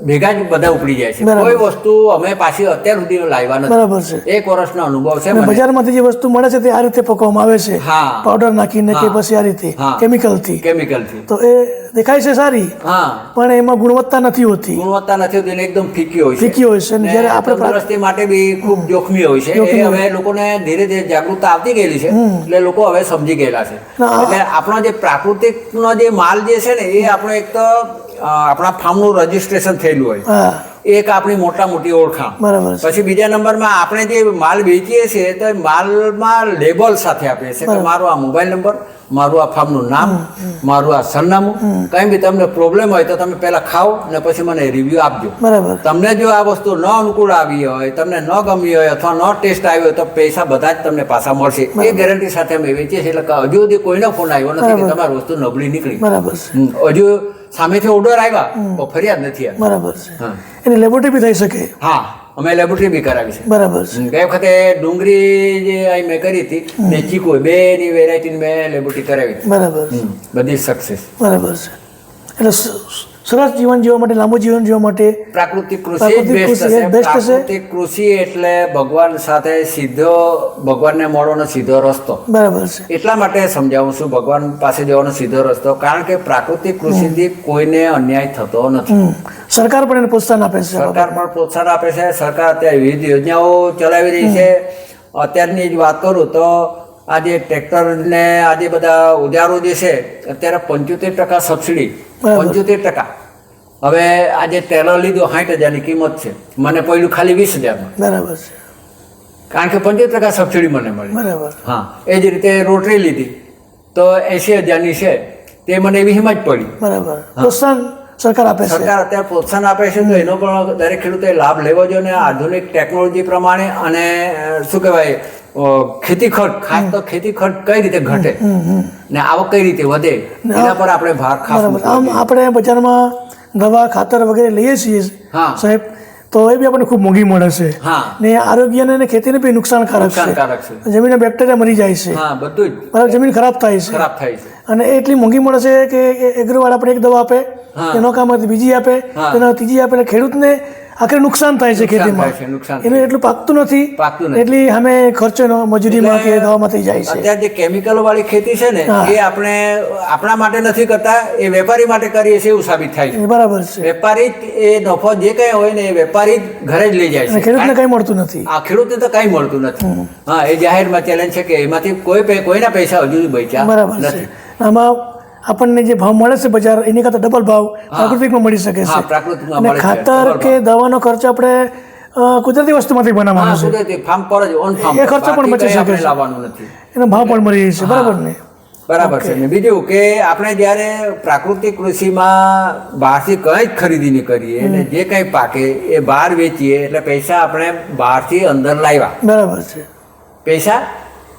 ભેગા જ બધા ઉપડી જાય છે. બરાબર. કોઈ વસ્તુ અમે પાછી અત્યાર સુધી લાવ્યા નથી. બરાબર છે. 1 વર્ષનો અનુભવ છે અને મને. બજારમાંથી જે વસ્તુ મળે છે તે આ રીતે પકવવામાં આવે છે હા. પાવડર નાખીને કે હા. પછી આ રીતે હા. કેમિકલથી, કેમિકલથી. તો એ દેખાય છે સારી, હા, પણ એમાં ગુણવત્તા નથી હોતી, ગુણવત્તા નથી હોતી અને એકદમ ફીકી હોય છે. ફીકી હોય છે. અને ને જ્યારે આપણે તંદુરસ્તી માટે બી ખૂબ જોખમી હોય છે. જોખમી એ હોય. હવે લોકોને ધીરે ધીરે જાગૃતતા આવતી ગયેલી છે, એટલે લોકો હવે સમજી ગયેલા છે. ના, એટલે આપણો જે પ્રાકૃતિકનો જે માલ જે છે ને એ આપણો એક તો આપણા ફાર્મનું રજીસ્ટ્રેશન થયેલું હોય, હા એક આપણી મોટી ઓળખાણ. બરાબર છે. પછી બીજા નંબરમાં આપણે જે માલ વેચીએ છીએ તો એ માલમાં લેબલ સાથે આપીએ છીએ કે મારો આ મોબાઈલ નંબર, મારું આ ફાર્મનું નામ, મારું આ સરનામું. કંઈ બી તમને પ્રોબ્લેમ હોય તો તમે પહેલા ખાઓ અને પછી મને રિવ્યુ આપજો. બરાબર. તમને જો આ વસ્તુ ન અનુકૂળ આવી હોય, તમને ન ગમી હોય અથવા ન ટેસ્ટ આવ્યો હોય તો પૈસા બધા જ તમને પાછા મળશે. એ ગેરંટી સાથે અમે વેચીએ છીએ. એટલે હજુ સુધી કોઈનો ફોન આવ્યો નથી કે તમારી વસ્તુ નબળી નીકળી. બરાબર છે. હજુ સામેથી ઓર્ડર આવ્યા તો ફરિયાદ નથી આવી. બરાબર છે. હા. એની લેબોરેટરી બી થઈ શકે. હા, અમે લેબોરેટરી બી કરાવી છે. બરાબર છે. ગઈ વખતે ડુંગળી જે અહીં મેં કરી હતી ને ચીકુ, બેની વેરાયટીની મેં લેબોરેટરી કરાવી હતી. બરાબર છે. બધી સક્સેસ. બરાબર છે. એટલે સરસ જીવન જીવવા માટે, લાંબુ જીવન જીવવા માટે પ્રાકૃતિક કૃષિ પ્રાકૃતિક બેસ્ટ કૃષિ છે. best છે. પ્રાકૃતિક કૃષિ એટલે ભગવાન સાથે સીધો, ભગવાનને મળવાનો સીધો રસ્તો. બરાબર છે. એટલા માટે સમજાવું છું ભગવાન પાસે જવાનો સીધો રસ્તો, કારણ કે પ્રાકૃતિક કૃષિથી કોઈને અન્યાય થતો નથી. સરકાર પણ એને પ્રોત્સાહન આપે છે. સરકાર પણ પ્રોત્સાહન આપે છે. સરકાર અત્યારે વિવિધ યોજનાઓ ચલાવી રહી છે. અત્યારની જ વાત કરું તો આજે ટ્રેક્ટર ને આજે બધા ઉજારો જે છે અત્યારે 75% સબસિડી, 75%. હવે આજે ટેલર લીધો 60,000ની કિંમત છે, મને પહેલું ખાલી 20,000માં, બરાબર છે. કારણ કે 75% સબસિડી મને મળી. બરાબર. હા, એ જ રીતે રોટરી લીધી તો 80,000ની છે, તે મને એવી હિંમત પડી. બરાબર. પ્રોત્સાહન સરકાર આપે છે. સરકાર અત્યારે પ્રોત્સાહન આપે છે તો એનો પણ દરેક ખેડૂતોએ લાભ લેવો જોઈએ. અને આધુનિક ટેકનોલોજી પ્રમાણે અને શું કહેવાય ખેતી ખર્ચ, ખાસ તો ખેતી ખર્ચ કઈ રીતે ઘટે ને આવક કઈ રીતે વધે એના પર આપણે ભાર ખાસ બરાબર. મૂકવો આમ જોઈએ. આપણે બજારમાં દવા, ખાતર વગેરે લઈએ છીએ હા. સાહેબ, તો એ બી આપણને ખૂબ મોંઘી મળે છે. હા, ને આરોગ્યને અને ખેતીને બી નુકસાનકારક છે. નુકસાનકારક છે. જમીનના બેક્ટેરિયા મરી જાય છે. હા, બધું જ બરાબર. જમીન ખરાબ થાય છે. ખરાબ થાય છે. અને એ એટલી મોંઘી મળે છે કે એગ્રોવાળા આપણે એક દવા આપે, હા. એનો કામ હોય બીજી આપે, હા. તેના ત્રીજી આપે, એટલે ખેડૂતને આખરે નુકસાન થાય છે ખેતીમાં. થાય છે, નુકસાન એનું એટલું પાકતું નથી, પાકતું નથી. એટલી અમે ખર્ચો એનો મજૂરીમાં કે દવામાં થઈ જાય છે. અત્યારે જે કેમિકલ વાળી ખેતી છે ને હા. એ આપણે આપણા માટે નથી કરતા, એ વેપારી માટે કરીએ છીએ એવું સાબિત થાય છે. એ બરાબર છે. વેપારી જ એ નફો જે કઈ હોય ને એ વેપારી જ ઘરે જ લઈ જાય અને છે. ખેડૂતને કંઈ મળતું નથી. આ ખેડૂતને તો કઈ મળતું નથી. હા, એ જાહેરમાં ચેલેન્જ છે કે એમાંથી કોઈના પૈસા હજુ સુધી બચ્યા બરાબર છે. નથી. આમાં આપણને જે ભાવ મળે છે બજાર એની કરતાં ડબલ ભાવ પ્રાકૃતિકમાં મળી શકે હા, છે. પ્રાકૃતિકમાં અને મળે છે. ખાતર ડબલ કે દવાનો ખર્ચ આપણે કુદરતી વસ્તુમાંથી હા, બનાવવાનો છે. કુદરતી ફાર્મ પર જ ઓન ફાર્મ એ ખર્ચો પણ બચી શકે છે. લાવવાનું નથી. એનો ભાવ પણ મળી રહે છે. બરાબર ને? બરાબર છે. ને બીજું કે આપણે જ્યારે પ્રાકૃતિક કૃષિમાં બહારથી કંઈ જ ખરીદી નહીં કરીએ અને જે કંઈ પાકે એ બહાર વેચીએ એટલે પૈસા આપણે બહારથી અંદર લાવ્યા. બરાબર છે. પૈસા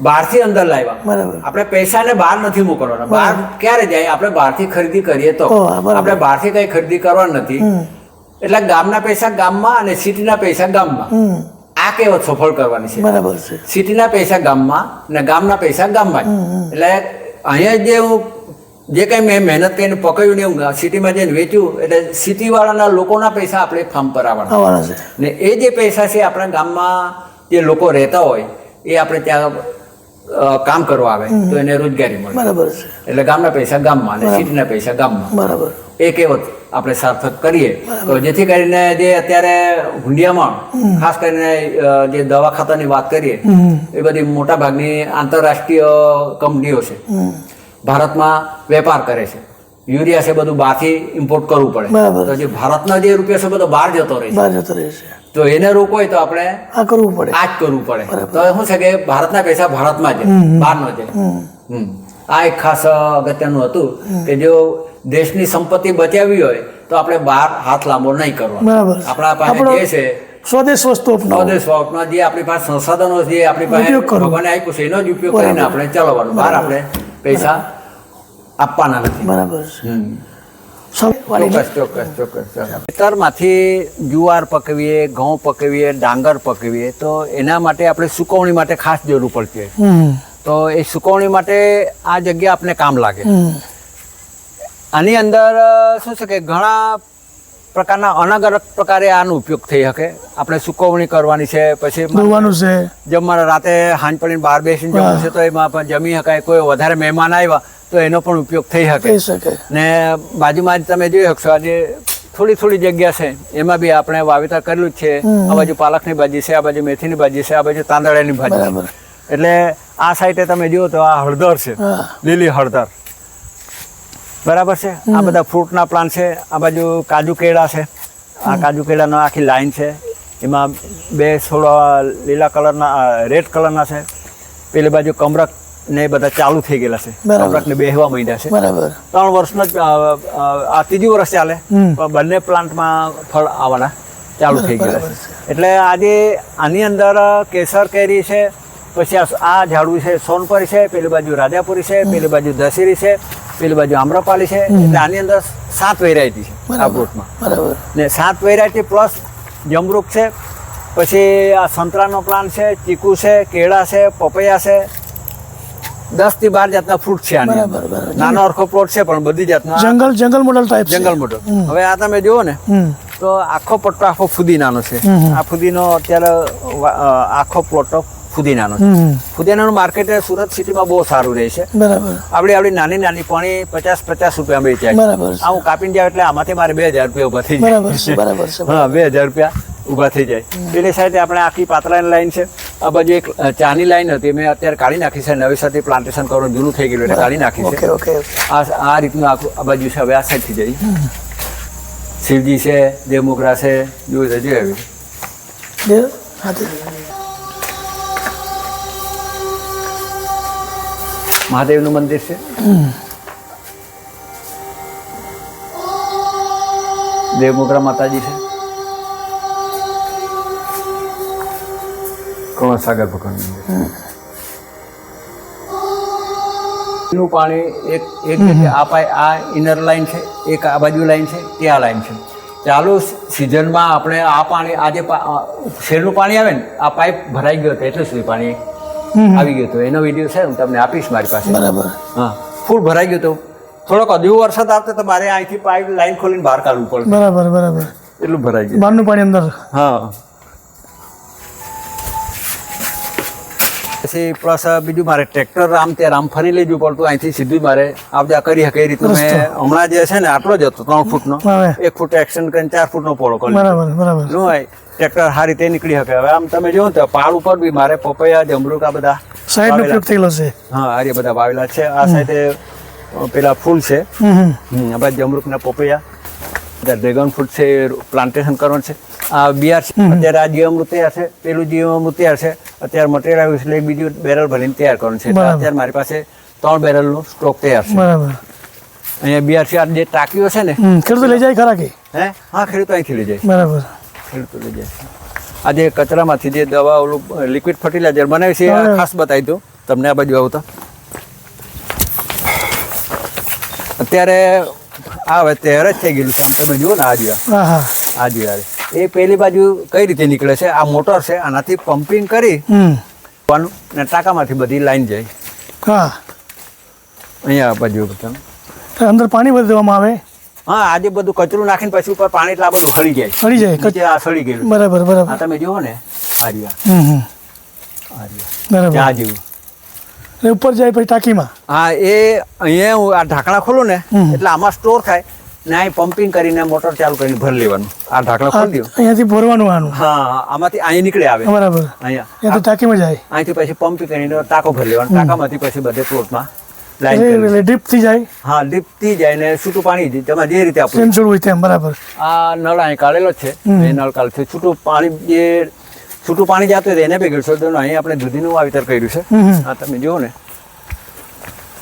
બહારથી અંદર લાવ્યા. બરાબર. આપણે પૈસાને બહાર નથી મોકલવાના. બહાર ક્યારે જાય? આપણે બહારથી ખરીદી કરીએ તો. ઓહ, બરાબર. આપણે બહારથી કંઈ ખરીદી કરવાની નથી. એટલે ગામના પૈસા ગામમાં અને સિટીના પૈસા ગામમાં. આ કહેવત સફળ કરવાની છે. બરાબર છે. સિટીના પૈસા ગામમાં અને ગામના પૈસા ગામમાં જ. એટલે અહીંયા જે હું જે કંઈ મેં મહેનત કરીને પકડ્યું ને હું સિટીમાં જઈને વેચ્યું એટલે સિટીવાળાના લોકોના પૈસા આપણે ફાર્મ પર આવવાના. આવવાના છે. ને એ જે પૈસા છે આપણા ગામમાં જે લોકો રહેતા હોય એ આપણે ત્યાં કામ કરવા આવે તો એને રોજગારી મળે. બરાબર છે. એટલે ગામના પૈસા ગામમાં અને સિટીના પૈસા ગામમાં. બરાબર. એ કહેવત આપણે સાર્થક કરીએ તો જેથી કરીને જે અત્યારે હુંડિયામાં ખાસ કરીને જે દવા ખાતાની વાત કરીએ એ બધી મોટા ભાગની આંતરરાષ્ટ્રીય કંપનીઓ છે. ભારતમાં વેપાર કરે છે. યુરિયા છે બધું બહારથી ઇમ્પોર્ટ કરવું પડે. બરાબર. તો જે ભારતનો જે રૂપિયો છે બધો બહાર જતો રહે છે. બહાર જતો રહે છે. તો એને રોકવો હોય તો આપણે આ કરવું પડે. આ જ કરવું પડે. તો શું છે કે ભારતના પૈસા ભારતમાં જાય, બહાર ન જાય. આ એક ખાસ અગત્યનું હતું કે જો દેશની સંપત્તિ બચાવવી હોય તો આપણે બહાર હાથ લાંબો નહીં કરવાનો. બરાબર. આપણા પાસે જે છે સ્વદેશ વસ્તુ અપનાવો. સ્વદેશ વાપરવાનો, જે આપણી પાસે સંસાધનો છે, જે આપણી પાસે ઉપયોગ કરો. ભગવાને આપ્યું છે એનો જ ઉપયોગ કરીને આપણે ચલાવવાનું. બહાર આપણે પૈસા આપવાના નથી. બરાબર છે. ખેતરમાંથી જુવાર પકવીએ, ઘઉં પકવીએ, ડાંગર પકવીએ તો એના માટે આપણે સુકવણી માટે ખાસ જરૂર પડતી હોય. તો એ સુકવણી માટે આ જગ્યા આપણે કામ લાગે. આની અંદર શું છે કે ઘણા પ્રકારના અલગ અલગ પ્રકારે આનો ઉપયોગ થઈ શકે. આપણે સુકવણી કરવાની છે, પછી ધોવાનું છે, જમવાના રાતે હાંજ પડીને બહાર બેસીને જમવું છે તો એમાં પણ જમી શકાય. કોઈ વધારે મહેમાન આવ્યા તો એનો પણ ઉપયોગ થઈ થઈ શકે. શકે. ને બાજુમાં જ તમે જોઈ શકશો આજે થોડી થોડી જગ્યા છે એમાં બી આપણે વાવેતર કરેલું જ છે. આ બાજુ પાલકની ભાજી છે, આ બાજુ મેથીની ભાજી છે, આ બાજુ તાંદળાની ભાજી છે. બરાબર. એટલે આ સાઈડે તમે જુઓ તો આ હળદર છે, હા. લીલી હળદર, બરાબર છે. આ બધા ફ્રૂટના પ્લાન્ટ છે. આ બાજુ કાજુ કેળા છે. આ કાજુ કેળાનો આખી લાઈન છે. એમાં 2 છોડ લીલા કલરના, રેડ કલરના છે. પેલી બાજુ કમરક ને એ બધા ચાલુ થઈ ગયેલા છે. બરાબર. કમરક ને બેહવા માંડ્યા છે. બરાબર. 3 વર્ષનો જ આ ત્રીજું વર્ષ ચાલે પણ બંને પ્લાન્ટમાં ફળ આવવાના ચાલુ થઈ ગયેલા છે. એટલે આજે આની અંદર કેસર કેરી છે, પછી આ ઝાડવું છે સોનપરી છે, પેલી બાજુ રાજાપુરી છે, પેલી બાજુ દશેરી છે, પેલી બાજુ આમ્રપાલી છે. એટલે આની અંદર 7 વેરાયટી છે આ ફ્રૂટમાં. બરાબર. ને 7 વેરાયટી પ્લસ જમરૂખ છે, પછી આ સંતરાનો પ્લાન્ટ છે, ચીકુ છે, કેળા છે, પપૈયા છે. 10 થી 12 જાતના ફ્રૂટ છે આની અંદર. બરાબર, બરાબર. નાનો અરખો પ્લોટ છે પણ બધી જાતના જંગલ મોડલ ટાઈપ છે. જંગલ મોટો. હવે આ તમે જુઓ ને તો આખો પટ્ટો આખો ફુદીનાનો છે. આ ફુદીનો અત્યારે આખો પ્લોટ ફુદીનાનો છે. ફુદીનાનું માર્કેટ સુરત સિટીમાં બહુ સારું રહે છે. બરાબર. આપણી નાની પાણી 50 રૂપિયા વેચાય. બરાબર છે. આ હું કાપીને જાવ એટલે આમાંથી મારે 2000 રૂપિયા ઊભા થઈ જાય. બરાબર છે. બરાબર છે. હા, 2000 રૂપિયા ઊભા થઈ જાય. પેલી સાઈડે આપણે આખી પાતળાની લાઈન છે. આ બાજુ એક ચાની લાઈન હતી, મેં અત્યારે કાઢી નાખી છે. નવેસરથી પ્લાન્ટેશન કરવાનું જૂનું થઈ ગયેલું એટલે કાઢી નાખી ઓકે છે. ઓકે. આ રીતનું આખું આ બાજુ છે. હવે આ સાઈડથી જઈ શિવજી છે, દેવમોગરા છે, જોયું તો જોયું. દેવ હાથી. મહાદેવનું મંદિર છે. દેવમોગરા માતાજી છે. કરુણાસાગર ભગવાનનું મંદિર. નું પાણી એક જગ્યાએ આ ઇનર લાઈન છે, એક આ બાજુ લાઈન છે, ત્યાં લાઈન છે. ચાલુ સિઝનમાં આપણે આ પાણી આજે શેરનું પાણી આવે ને આ પાઇપ ભરાઈ ગયો હતો એટલે સુધી પાણી આવી ગયો હતો. એનો વિડીયો છે હું તમને આપીશ મારી પાસે. બરાબર. હા, ફૂલ ભરાઈ ગયો હતો. થોડોક હજુ વરસાદ આવતો તો મારે અહીંથી પાઇપ લાઈન ખોલીને બહાર કાઢવું પડે. બરાબર. બરાબર. એટલું ભરાઈ ગયું. બહારનું પાણી અંદર. હા. પછી પ્લસ બીજું મારે ટ્રેક્ટર આમ ફરી લઈ જવું પડતું. અહીંથી સીધું મારે આવજા કરી શકે એ રીતનું. મેં હમણાં જે છે ને આટલો જ હતો 3 ફૂટનો, હવે 1 ફૂટ એક્સટેન્ડ કરીને 4 ફૂટનો પોળો કર્યો. બરાબર. બરાબર. શું હોય ટ્રેક્ટર સારી રીતે નીકળી શકે. હવે આમ તમે જોવો તો પહાડ ઉપર બી મારે પપૈયા, જમરૂક આ બધા સાઈડ નો ઉપયોગ થયેલો છે. હા આ બધા વાવેલા છે. આ સાઈડે પેલા ફૂલ છે. આ બધા જમરૂક ને પપૈયા, ડ્રેગન ફ્રૂટ છે, પ્લાન્ટેશન કરવાનું છે. આ બિયાર છે. અત્યારે આ જીવામૃત તૈયાર છે, પેલું જીવામૃત તૈયાર છે. અત્યારે મટીરિયલ આવ્યું છે એટલે બીજું બેરલ ભરીને તૈયાર કરવાનું છે. એટલે અત્યારે મારી પાસે 3 બેરલનો સ્ટોક તૈયાર છે. બરાબર. અહીંયા બિયાર છે. આ જે ટાંકીઓ છે ને ખેડૂતો લઈ જાય ખરા કે? હે હા, ખેડૂતો અહીંથી લઈ જાય. બરાબર. ખેડૂતો લઈ જાય છે. આ જે કચરામાંથી જે દવા ઓલું લિક્વિડ ફર્ટિલાઇઝર બનાવે છે એ ખાસ બતાવી દઉં તમને. આ બાજુ આવું તો અત્યારે આ હવે તૈયાર જ થઈ ગયેલું છે. તમે જુઓ ને આ જ્યાં હા હા. આ જ્યાં એ પેલી બાજુ કઈ રીતે નીકળે છે. આ મોટર છે, આનાથી પમ્પિંગ કરી ને ટાંકામાંથી બધી લાઈન જાય. હા. અહીંયા આ બાજુ તમે અંદર પાણી ભરી દેવામાં આવે. હા, આજે બધું કચરું નાખીને પછી ઉપર પાણી એટલે આ બધું હળી જાય. હળી જાય. નીચે આ સળી ગયેલું. બરાબર. બરાબર. આ તમે જુઓ ને આ જ્યાં આ જ્યાં બરાબર. ત્યાં જેવું. એટલે ઉપર જાય પછી ટાંકીમાં. હા, એ અહીંયા હું આ ઢાંકણા ખોલું ને એટલે આમાં સ્ટોર થાય ને અહીં પમ્પિંગ કરીને મોટર ચાલુ કરીને ભરી લેવાનું. આ ઢાંકણા ખોલી દો. અહીંયાથી ભરવાનું આનું. હા, આમાંથી અહીં નીકળે આવે. બરાબર. અહીંયા અહીંયાથી ટાંકીમાં જાય. અહીંથી પછી પમ્પિંગ કરીને ટાંકો ભરી લેવાનો. ટાંકામાંથી પછી બધે પ્લોટમાં લાઈન કરી. એટલે ડ્રીપ થી જાય. હા, લીપથી જાય ને છૂટું પાણી તમે જે રીતે આપો. સેન્સર હોય તેમ. બરાબર. આ નળ અહીં કાઢેલો જ છે. એ નળ કાઢે છૂટું પાણી જે છૂટું પાણી જતું હોય એને ભેગું છે. અહીં આપણે દૂધીનું વાવેતર કર્યું છે. હા, તમે જુઓ ને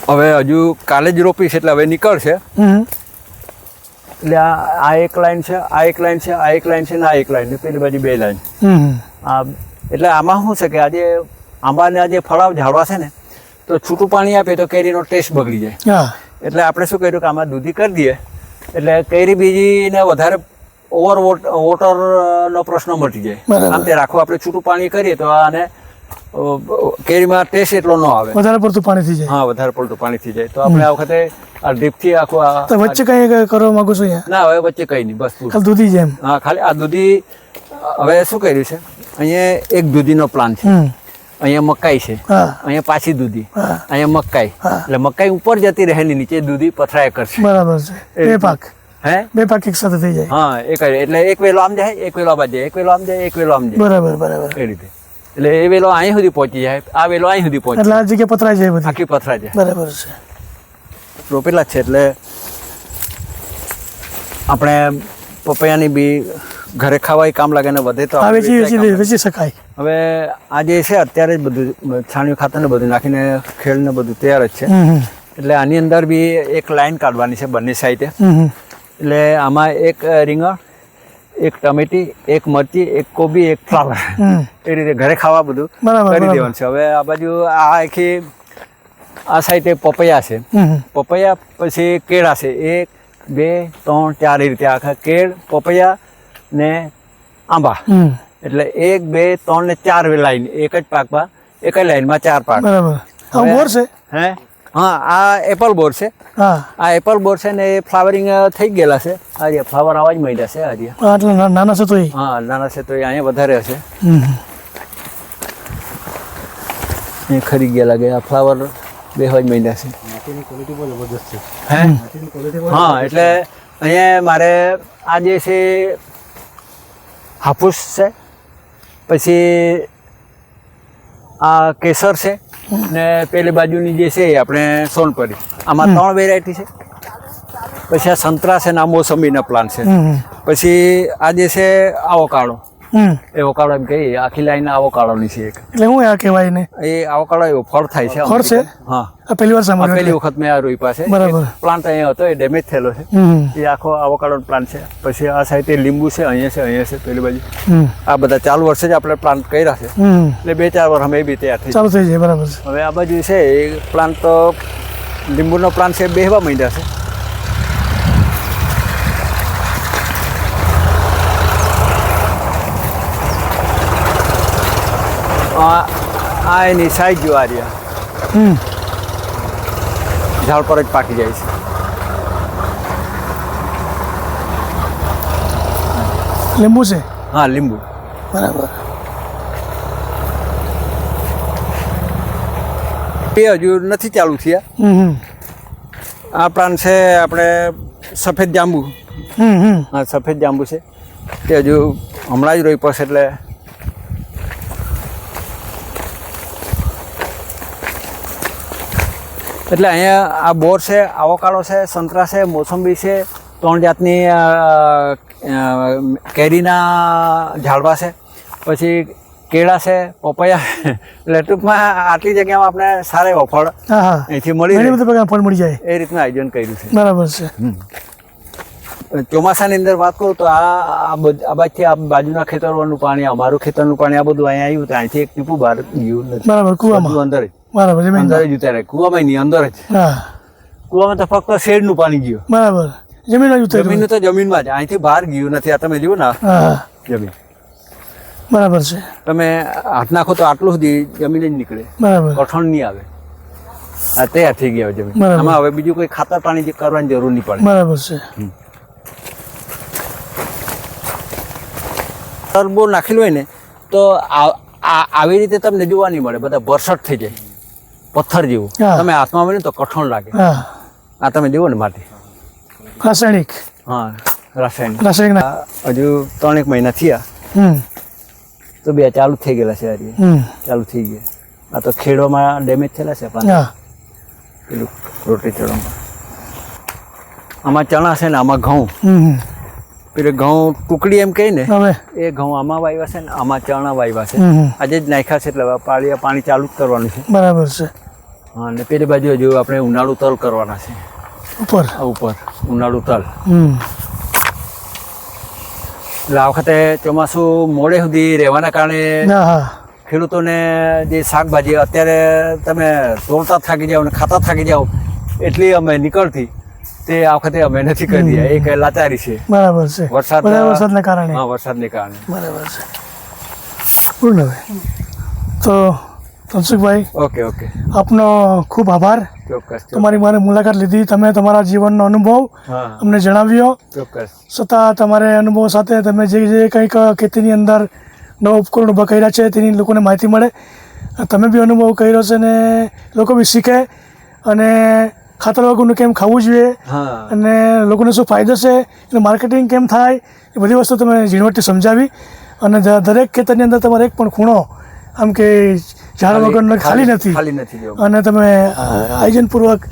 હવે હજુ કાલે જ રોપી છે એટલે હવે નીકળશે. એટલે આ એક લાઈન છે, આ એક લાઈન છે, આ એક લાઈન છે ને આ એક લાઈન, પેલી બાજુ 2 લાઈન. આ એટલે આમાં શું છે કે આજે આંબાના જે ફળાવ ઝાડવા છે ને તો છૂટું પાણી આપે તો કેરીનો ટેસ્ટ બગડી જાય. હા. એટલે આપણે શું કર્યું કે આમાં દૂધી કરી દઈએ એટલે કેરી બીજીને વધારે ઓવર વોટરનો પ્રશ્ન મટી જાય. બરાબર. આમ તે રાખો આપણે છૂટું પાણી કરીએ તો આને કેરીમાં ટેસ્ટ એટલો ન આવે. વધારે પડતું પાણી થઈ જાય. હા, વધારે પડતું પાણી થઈ જાય તો આપણે આ વખતે આ ડ્રીપથી આખું આ તો વચ્ચે કઈ કરવા માંગુ છું અહીંયા? ના, હવે વચ્ચે કંઈ નહીં, બસ પૂરું. ખાલી દૂધી જેમ. હા, ખાલી આ દૂધી. હવે શું કર્યું છે, અહીંયા એક દૂધીનો પ્લાન છે, અહીંયા મકાઈ છે, હા અહીંયા પાછી દૂધી, હા અહીંયા મકાઈ. હા. એટલે મકાઈ ઉપર જતી રહે ને નીચે દૂધી પથરાય કરશે. બરાબર છે. બે પાક, હે, બે પાક એક સાથે થઈ જાય. હા, એ કરે એટલે એક વેલો આમ જાય, એક વેલો આ બાજુ જાય, એક વેલો આમ જાય, એક વેલો આમ જાય, બરાબર બરાબર. એ રીતે. એટલે એ વેલો અહીં સુધી પહોંચી જાય, આ વેલો અહીં સુધી પહોંચી એટલે આ જગ્યા પતરાઈ જાય બધી. આખી પથરાય જાય. બરાબર છે. રોપેલા જ છે એટલે આપણે પપૈયાની બી ઘરે ખાવાય કામ લાગે ને વધે તો આ આપણે વેચી વેચાય કામ લાગે. વેચી શકાય. હવે આ જે છે અત્યારે જ બધું છાણિયું ખાતર ને બધું નાખીને ખેડ ને બધું તૈયાર જ છે. એટલે આની અંદર બી એક લાઈન કાઢવાની છે બંને સાઈડે. એટલે આમાં એક રીંગણ, એક ટમેટી, એક મરચી, એક કોબી, એક ફ્લાવર, એ રીતે ઘરે ખાવા બધું બરાબર, કરી બરાબર. દેવાનું છે. હવે આ બાજુ આ આખી આ સાઈડે પપૈયા છે, પપૈયા પછી કેળા છે, 1 2 3 4 એ રીતે આખા કેળ, પપૈયા ને આંબા. એટલે 1 2 3 ને 4 લાઈન, એક જ પાકમાં એક જ લાઈનમાં 4 પાક. બરાબર. આ બોર છે. હે, હા, આ એપલ બોર છે. હા આ એપલ બોર છે ને એ ફ્લાવરિંગ થઈ ગયેલા છે. આ ફ્લાવર આવા જ માંડ્યા છે આજે. આટલા નાના છે તો એ. હા, નાના છે તો એ અહીંયા વધારે હશે. એ ખરી ગયા લાગે. આ ફ્લાવર બેહવા જ માંડ્યા છે. હે, હા, એટલે અહીંયા મારે આ જે છે હાફૂસ છે, પછી આ કેસર છે, ને પેલી બાજુની જે છે એ આપણે સોનપરી. આમાં 3 વેરાયટી છે. પછી આ સંતરા છે ને આ મોસંબીના પ્લાન્ટ છે. પછી આ જે છે આવોકાડો, એવોકાડો એમ કહીએ, આખી લાઈન આવોકાડોની છે એક. એટલે હું આ કહેવાય ને એ આવોકાડો એવો ફળ થાય છે. ફળ છે? હા, આ પહેલી વાર આ સાંભળ્યું. પહેલી વખત મેં આ રોપ્યા છે. બરાબર. પ્લાન્ટ અહીંયા હતો, એ ડેમેજ થયેલો છે. એ આખો આવોકાડો પ્લાન્ટ છે. પછી આ સાઈડે લીંબુ છે, અહીંયા છે, અહીંયા છે પેલી બાજુ. આ બધા ચાલુ વર્ષે જ આપણે પ્લાન્ટ કર્યા છે. એટલે 2-4 વર્ષ અમે બી તૈયાર થઈ. ચાલુ થઈ જાય. બરાબર છે. હવે આ બાજુ છે એ પ્લાન્ટ તો લીંબુનો પ્લાન્ટ છે, બેહવા માંડ્યા છે. આ એની સાઈઝ જો આ રહ્યા, ઝાડ પર જ પાકી જાય છે. લીંબુ છે. હા, લીંબુ. બરાબર. એ હજુ નથી ચાલુ થયા. આ પ્લાન્ટ છે આપણે સફેદ જાંબુ. હા, સફેદ જાંબુ છે તે હજુ હમણાં જ રોપ્યો છે. એટલે અહીંયા આ બોર છે, આવોકાડો છે, સંતરા છે, મોસંબી છે, 3 જાતની કેરીના ઝાડવા છે, પછી કેળા છે, પપૈયા. એટલે ટૂંકમાં આટલી જગ્યામાં આપણે સારા એવા ફળ હા હા અહીંથી મળી ઘણી રહે. બધી પ્રકારના ફળ મળી જાય. એ રીતનું આયોજન કર્યું છે. બરાબર છે. ચોમાસાની અંદર વાત કરું તો આ બાજુથી આ બાજુના ખેતરોનું પાણી, અમારું ખેતરનું પાણી, આ બધું અહીંયા આવ્યું તો અહીંથી એક ટીપું બહાર ગયું નથી. બરાબર. કુવામાં. બધું અંદર જ, બરાબર. જમીન. અંદર જ ઉતારે. કુવામાં નહીં, અંદર જ. હા કુવામાં તો ફક્ત શેડનું પાણી ગયું. બરાબર. જમીન જ ઉતરી. જમીનનું તો જમીનમાં જ, અહીંથી બહાર ગયું નથી. આ તમે જુઓ ને, હા જમીન બરાબર છે. તમે હાથ નાખો તો આટલું સુધી જમીન જ નીકળે, બરાબર. કઠણ નહીં આવે. આ તૈયાર થઈ ગયા જમીન. બરાબર. આમાં હવે બીજું કોઈ ખાતર પાણી જે કરવાની જરૂર નહીં પડે. બરાબર છે. ટર્બો નાખેલું હોય ને તો આવી રીતે તમને જોવા નહીં મળે. બધા બરસટ થઈ જાય, પથ્થર જેવું. હા. તમે હાથમાં મળે ને તો કઠણ લાગે. હા આ તમે જુઓ ને માટી. રાસાયણિક. હા, રાસાયણિક. રાસાયણિક ના. હજુ 3 મહિના થયા તો બે ચાલુ થઈ ગયેલા છે. હજી ચાલુ થઈ ગયા. આ તો ખેડવામાં ડેમેજ થયેલા છે પાછા. હા પેલું રોટી ચડવામાં. આમાં ચણા છે ને આમાં ઘઉં. પેલું ઘઉં ટુકડી એમ કહી ને, હવે એ ઘઉં આમાં વાવ્યા છે ને આમાં ચણા વાવ્યા છે. આજે જ નાખ્યા છે. એટલે પાણી ચાલુ જ કરવાનું છે. બરાબર છે. હા, અને પેલી બાજુ હજુ આપણે ઉનાળુ તલ કરવાના છે. ઉપર. આ ઉપર ઉનાળુ તલ. એટલે આ વખતે ચોમાસું મોડે સુધી રહેવાના કારણે હા હા ખેડૂતોને જે શાકભાજી અત્યારે તમે તોડતા થાકી જાઓ ને ખાતા થાકી જાઓ એટલી અમે નીકળતી, તે આ વખતે અમે નથી કરી. એ કઈ લાચારી છે. બરાબર છે. વરસાદના કારણે. હા, વરસાદને કારણે. બરાબર છે. પૂર્ણ હવે તો ધનસુખભાઈ, ઓકે ઓકે. આપનો ખૂબ આભાર. ચોક્કસ તમારી મારે મુલાકાત લીધી, તમે તમારા જીવનનો અનુભવ હા અમને જણાવ્યો. ચોક્કસ છતાં તમારે અનુભવ સાથે તમે જે કંઈક ખેતીની અંદર નવા ઉપકરણ ઊભા કર્યા છે તેની લોકોને માહિતી મળે. તમે બી અનુભવ કર્યો છે ને લોકો બી શીખે અને ખાતર વગરનું કેમ ખાવું જોઈએ હા અને લોકોને શું ફાયદો છે, એનું માર્કેટિંગ કેમ થાય, એ બધી વસ્તુ તમે ઝીણવટથી સમજાવી. અને દરેક ખેતરની અંદર તમારે એક પણ ખૂણો આમ કે ઝાડ વગરનો ખાલી નથી ખાલી નથી દેવો. અને તમે આયોજનપૂર્વક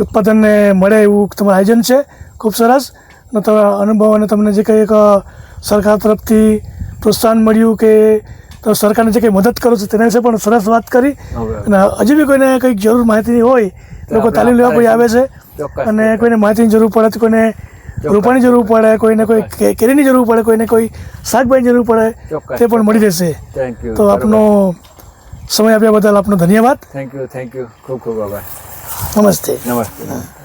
ઉત્પાદનને મળે એવું તમારું આયોજન છે. ખૂબ સરસ. અને તમારા અનુભવ અને તમને જે કંઈ એક સરકાર તરફથી પ્રોત્સાહન મળ્યું કે તો સરકારને જે કંઈ મદદ કરો છો તેના વિશે પણ સરસ વાત કરી. હવે અને હજી બી કોઈને કંઈક જરૂર માહિતીની હોય લોકો તાલીમ લેવા કોઈ આવે છે ચોક્કસ અને કોઈને માહિતીની જરૂર પડે તો કોઈને રોપાની જરૂર પડે, કોઈને કોઈ કેરીની જરૂર પડે, કોઈને કોઈ શાકભાજીની જરૂર પડે ચોક્કસ, તે પણ મળી રહેશે. Thank you. તો આપનો સમય આપ્યા બદલ આપનો ધન્યવાદ. થેન્ક યુ ખૂબ ખૂબ આભાર. નમસ્તે. નમસ્તે.